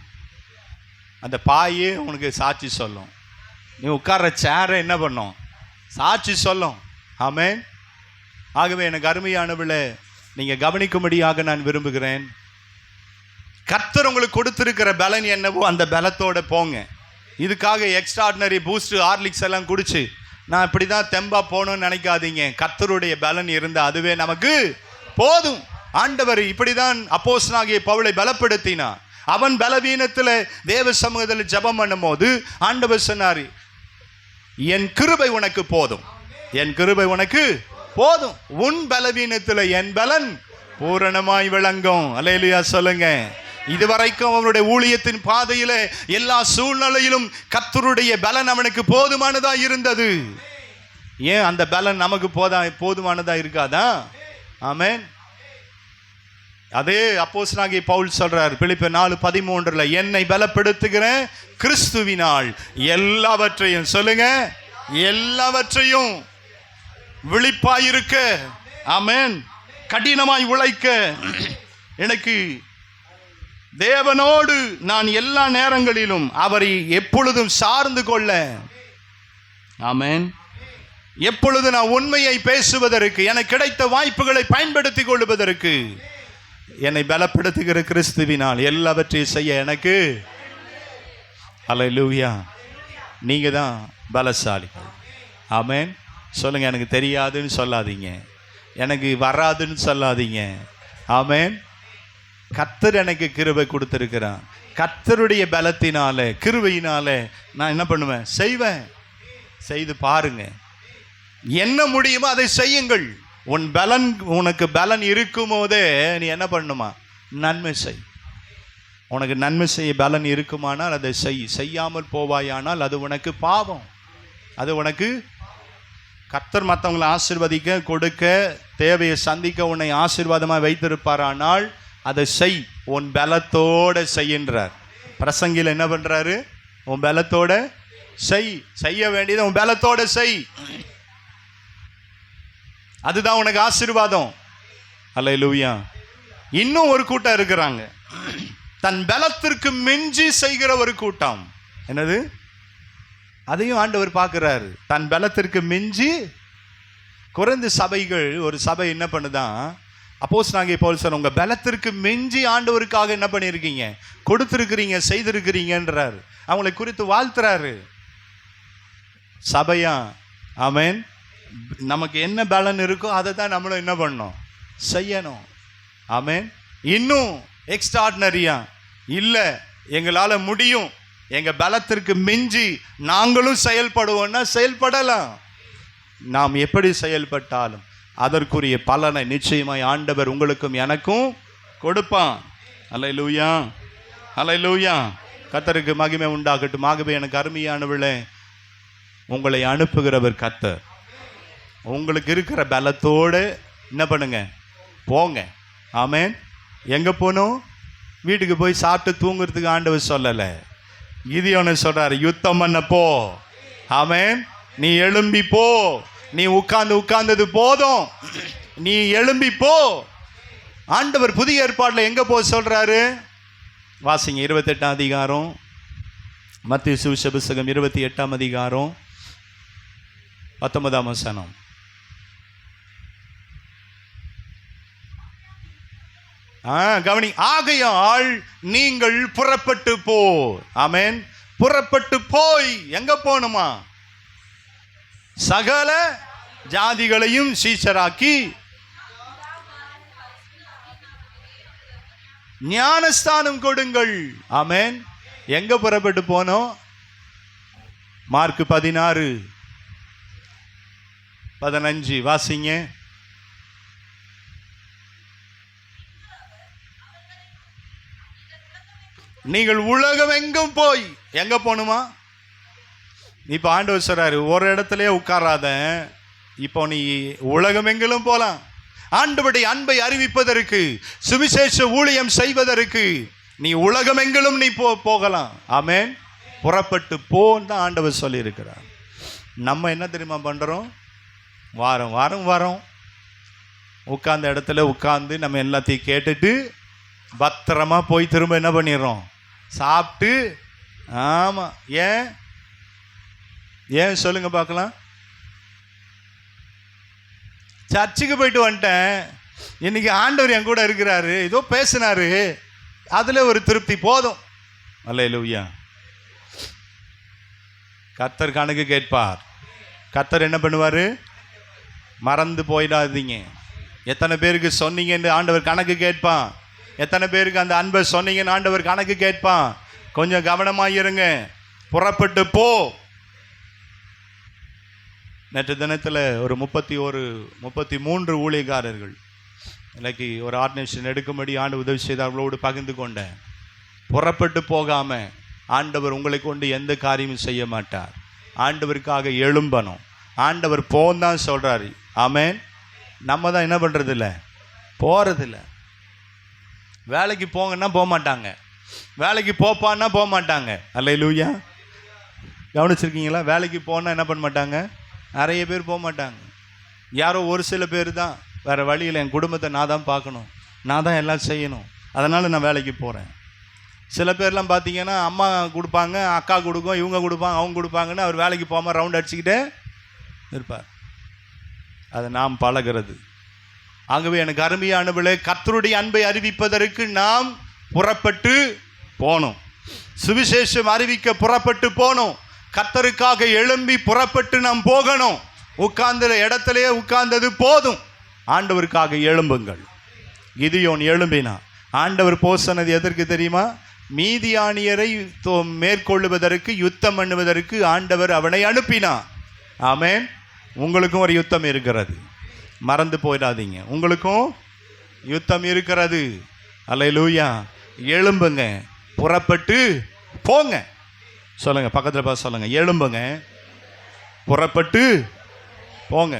அந்த பாயே உனக்கு சாட்சி சொல்லும். நீ உட்கார்ற சேரை என்ன பண்ணும்? சாட்சி சொல்லும். ஆமென். ஆகவே எனக்கு அருமையானவளே, நீங்கள் கவனிக்கும்படியாக நான் விரும்புகிறேன். கர்த்தர் உங்களுக்கு கொடுத்திருக்கிற பலன் என்னவோ அந்த பலத்தோட போங்க. இதுக்காக எக்ஸ்ட்ராடினரி பூஸ்ட் ஹார்லிக்ஸ் எல்லாம் குடிச்சு நான் இப்படி தான் தெம்பா போகணும்னு நினைக்காதீங்க. கர்த்தருடைய பலன் இருந்தால் அதுவே நமக்கு போதும். ஆண்டவர் இப்படி தான் அப்போஸ்தலனாகிய பவுலை பலப்படுத்தினார். அவன் பலவீனத்தில் தேவ சமூகத்தில் ஜெபம் பண்ணும் போது ஆண்டவர் சொன்னார், என் கிருபை உனக்கு போதும், என் கிருபை உனக்கு போதும், உன் பலவீனத்தில் என் பலன் பூரணமாய் விளங்கும். அல்லேலூயா சொல்லுங்க. இதுவரைக்கும் அவனுடைய ஊழியத்தின் பாதையில எல்லா சூழ்நிலையிலும் கர்த்தருடைய பலன் அவனுக்கு போதுமானதா இருந்தது. ஏன் அந்த பலன் நமக்கு போதுமானதா இருக்காதா? ஆமென். அதே அப்போஸ்தலனாகிய பவுல் சொல்றார் பிலிப்பியர் 4:13, என்னை பலப்படுத்துகிற கிறிஸ்துவினால் எல்லாவற்றையும், சொல்லுங்க, எல்லாவற்றையும், விழிப்பாயிருக்க, ஆமென், கடினமாய் உழைக்க, எனக்கு தேவனோடு நான் எல்லா நேரங்களிலும் அவரை எப்பொழுதும் சார்ந்து கொள்ள, ஆமென், எப்பொழுது நான் உண்மையை பேசுவதற்கு, எனக்கு கிடைத்த வாய்ப்புகளை பயன்படுத்திக் கொள்வதற்கு என்னை பலப்படுத்துகிற கிறிஸ்துவினால் எல்லாவற்றையும் செய்ய எனக்கு. அல்லேலூயா. நீங்க தான் பலசாலிகள். ஆமென். சொல்லுங்க. எனக்கு தெரியாதுன்னு சொல்லாதீங்க, எனக்கு வராதுன்னு சொல்லாதீங்க. ஆமென். கர்த்தர் எனக்கு கிருபை கொடுத்திருக்கிறான். கர்த்தருடைய பலத்தினால, கிருபையினால நான் என்ன பண்ணுவேன்? செய்வேன். செய்து பாருங்க. என்ன முடியுமோ அதை செய்யுங்கள். உன் பலன், உனக்கு பலன் இருக்கும் போதே நீ என்ன பண்ணுமா? நன்மை செய். உனக்கு நன்மை செய்ய பலன் இருக்குமானால் அதை செய். செய்யாமல் போவாயானால் அது உனக்கு பாவம். அது உனக்கு, கர்த்தர் மற்றவங்களை ஆசீர்வதிக்க, கொடுக்க, தேவையை சந்திக்க உன்னை ஆசீர்வாதமாக வைத்திருப்பாரானால் அதை செய். உன் பலத்தோட செய்கின்றார். பிரசங்கில் என்ன பண்றாரு? உன் பலத்தோட செய். செய்ய வேண்டியது உன் பலத்தோட செய். அதுதான் உனக்கு ஆசீர்வாதம். அல்லேலூயா. இன்னும் ஒரு கூட்டம் இருக்கிறாங்க, தன் பலத்திற்கு மிஞ்சி செய்கிற ஒரு கூட்டம். என்னது? அதையும் ஆண்டவர் பார்க்கிறாரு. தன் பலத்திற்கு மிஞ்சி குறைந்த சபைகள், ஒரு சபை என்ன பண்ணுதான், அப்போஸ்தலனாகிய பவுல் சொன்னார், உங்க பலத்திற்கு மிஞ்சி ஆண்டவருக்காக என்ன பண்ணியிருக்கீங்க? கொடுத்திருக்கிறீங்க, செய்திருக்கிறீங்கன்றார். அவங்களை குறித்து வாழ்த்துறாரு. சபையா, ஆமென், நமக்கு என்ன பலன் இருக்கோ அதை தான் நம்மளும் என்ன பண்ணணும்? செய்யணும். ஆமென். இன்னும் எக்ஸ்ட்ராடினரியா இல்லை, எங்களால் முடியும், எங்க பலத்திற்கு மிஞ்சி நாங்களும் செயல்படுவோம்னா செயல்படலாம். நாம் எப்படி செயல்பட்டாலும் அதற்குரிய பலனை நிச்சயமாய் ஆண்டவர் உங்களுக்கும் எனக்கும் கொடுப்பான். அல்லேலூயா. அல்லேலூயா. கர்த்தருக்கு மகிமை உண்டாகட்டும். ஆகவே எனக்கு அருமையானவர்களே, உங்களை அனுப்புகிறவர் கர்த்தர். உங்களுக்கு இருக்கிற பலத்தோடு என்ன பண்ணுங்க? போங்க. ஆமென். எங்கே போகணும்? வீட்டுக்கு போய் சாப்பிட்டு தூங்குறதுக்கு ஆண்டவர் சொல்லலை. கிதியோன் சொல்றாரு, யுத்தம் பண்ண போ. ஆமென். நீ எழும்பி போ. நீ உட்கார்ந்தது போதும், நீ எழும்பி போ. ஆண்டவர் புதிய ஏற்பாட்டில் எங்கே போக சொல்றாரு? வாசிங்க. 28ஆம் அதிகாரம், மத்தேயு சுவிசேஷம் 28ஆம் அதிகாரம் 19ஆம் வசனம். கவனி. ஆகையால் நீங்கள் புறப்பட்டு போ. ஆமென். புறப்பட்டு போய் எங்க போகணுமா? சகல ஜாதிகளையும் சீஷராக்கி ஞானஸ்தானம் கொடுங்கள். ஆமென். எங்க புறப்பட்டு போனோம்? மார்க் 16:15 வாசிங்க. நீங்கள் உலகம் எங்கும் போய் எங்க போகணுமா? இப்போ ஆண்டவர் சொல்றாரு, ஒரு இடத்துல உட்காராத, இப்போ நீ உலகம் எங்கிலும் போலாம். ஆண்டவருடைய அன்பை அறிவிப்பதற்கு, சுவிசேஷ ஊழியம் செய்வதற்கு நீ உலகம் எங்கிலும் நீ போகலாம். ஆமென். புறப்பட்டு போன்னு தான் ஆண்டவர் சொல்லி இருக்கிறார். நம்ம என்ன தெரியுமா பண்றோம்? வாரம் வாரம் வரோம், உட்கார்ந்த இடத்துல உட்கார்ந்து நம்ம எல்லாத்தையும் கேட்டுட்டு பத்திரமா போய் திரும்ப என்ன பண்ணிடுறோம், சாப்பிட்டு. ஆமாம். ஏன் ஏன் சொல்லுங்க பார்க்கலாம். சர்ச்சுக்கு போயிட்டு வந்துட்டேன், இன்னைக்கு ஆண்டவர் என் கூட இருக்கிறாரு, ஏதோ பேசினாரு, அதில் ஒரு திருப்தி போதும். அல்லேலூயா. கர்த்தர் கணக்கு கேட்பார். கர்த்தர் என்ன பண்ணுவார்? மறந்து போயிடாதீங்க. எத்தனை பேருக்கு சொன்னீங்கன்னு ஆண்டவர் கணக்கு கேட்பான். எத்தனை பேருக்கு அந்த அன்பை சொன்னீங்கன்னு ஆண்டவர் கணக்கு கேட்பான். கொஞ்சம் கவனமாக இருங்க. புறப்பட்டு போ. நேற்று தினத்தில் ஒரு 33 ஊழியக்காரர்கள் இன்னைக்கு ஒரு ஆர்கனைசேஷன் எடுக்கும்படி ஆண்டு உதவி செய்தவர்களோடு பகிர்ந்து கொண்டேன். புறப்பட்டு போகாமல் ஆண்டவர் உங்களை கொண்டு எந்த காரியமும் செய்ய மாட்டார். ஆண்டவருக்காக எழும்பணும். ஆண்டவர் போந்தான் சொல்கிறாரு. ஆமென். நம்ம தான் என்ன பண்ணுறதில்ல, போகிறதில்ல. வேலைக்கு போங்கன்னா போக மாட்டாங்க, வேலைக்கு போப்பான்னா போக மாட்டாங்க. அல்லேலூயா. கவனிச்சிருக்கீங்களா? வேலைக்கு போனால் என்ன பண்ண மாட்டாங்க, நிறைய பேர் போக மாட்டாங்க. யாரோ ஒரு சில பேர் தான், வேறு வழியில் என் குடும்பத்தை நான் தான் பார்க்கணும், நான் தான் எல்லாம் செய்யணும், அதனால் நான் வேலைக்கு போகிறேன். சில பேர்லாம் பார்த்தீங்கன்னா அம்மா கொடுப்பாங்க, அக்கா கொடுக்கும், இவங்க கொடுப்பாங்க, அவங்க கொடுப்பாங்கன்னு அவர் வேலைக்கு போகாமல் ரவுண்ட் அடிச்சுக்கிட்டே இருப்பார். அதை நாம் பழகிறது. ஆகவே எனக்கு அருமையானவர்களே, கர்த்தருடைய அன்பை அறிவிப்பதற்கு நாம் புறப்பட்டு போனோம். சுவிசேஷம் அறிவிக்க புறப்பட்டு போனோம். கர்த்தருக்காக எழும்பி புறப்பட்டு நாம் போகணும். உட்கார்ந்த இடத்திலேயே உட்கார்ந்தது போதும். ஆண்டவருக்காக எழும்புங்கள். கிதியோன் எழும்பினா. ஆண்டவர் போசனது எதற்கு தெரியுமா? மீதியானியரை மேற்கொள்ளுவதற்கு, யுத்தம் பண்ணுவதற்கு ஆண்டவர் அவனை அனுப்பினார். ஆமென். உங்களுக்கும் ஒரு யுத்தம் இருக்கிறது, மறந்து போயிடாதீங்க. உங்களுக்கும் யுத்தம் இருக்கிறது. அல்லேலூயா. எழும்புங்க, புறப்பட்டு போங்க. சொல்லுங்க, பக்கத்தில் பார்த்து சொல்லுங்க, எழும்புங்க, புறப்பட்டு போங்க.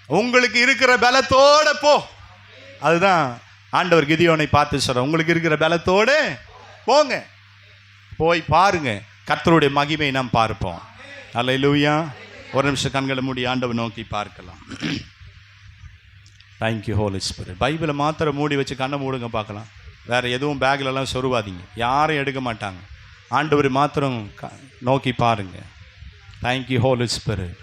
உங்களுக்கு இருக்கிற பலத்தோட போ. அதுதான் ஆண்டவர் கிதியோனை பார்த்து சொல்ற, உங்களுக்கு இருக்கிற பலத்தோடு போங்க, போய் பாருங்க, கர்த்தருடைய மகிமையை நாம் பார்ப்போம். அல்லேலூயா. ஒரு நிமிஷம் கண்களை மூடி ஆண்டவர் நோக்கி பார்க்கலாம். Thank you Holy Spirit. பைபிளை மாத்திரம் மூடி வச்சு கண்ணை மூடுங்க பார்க்கலாம். வேறு எதுவும் பேக்கிலலாம் சொருவாதீங்க, யாரும் எடுக்க மாட்டாங்க. ஆண்டவர் மாத்திரம் நோக்கி பாருங்க. Thank you Holy spirit.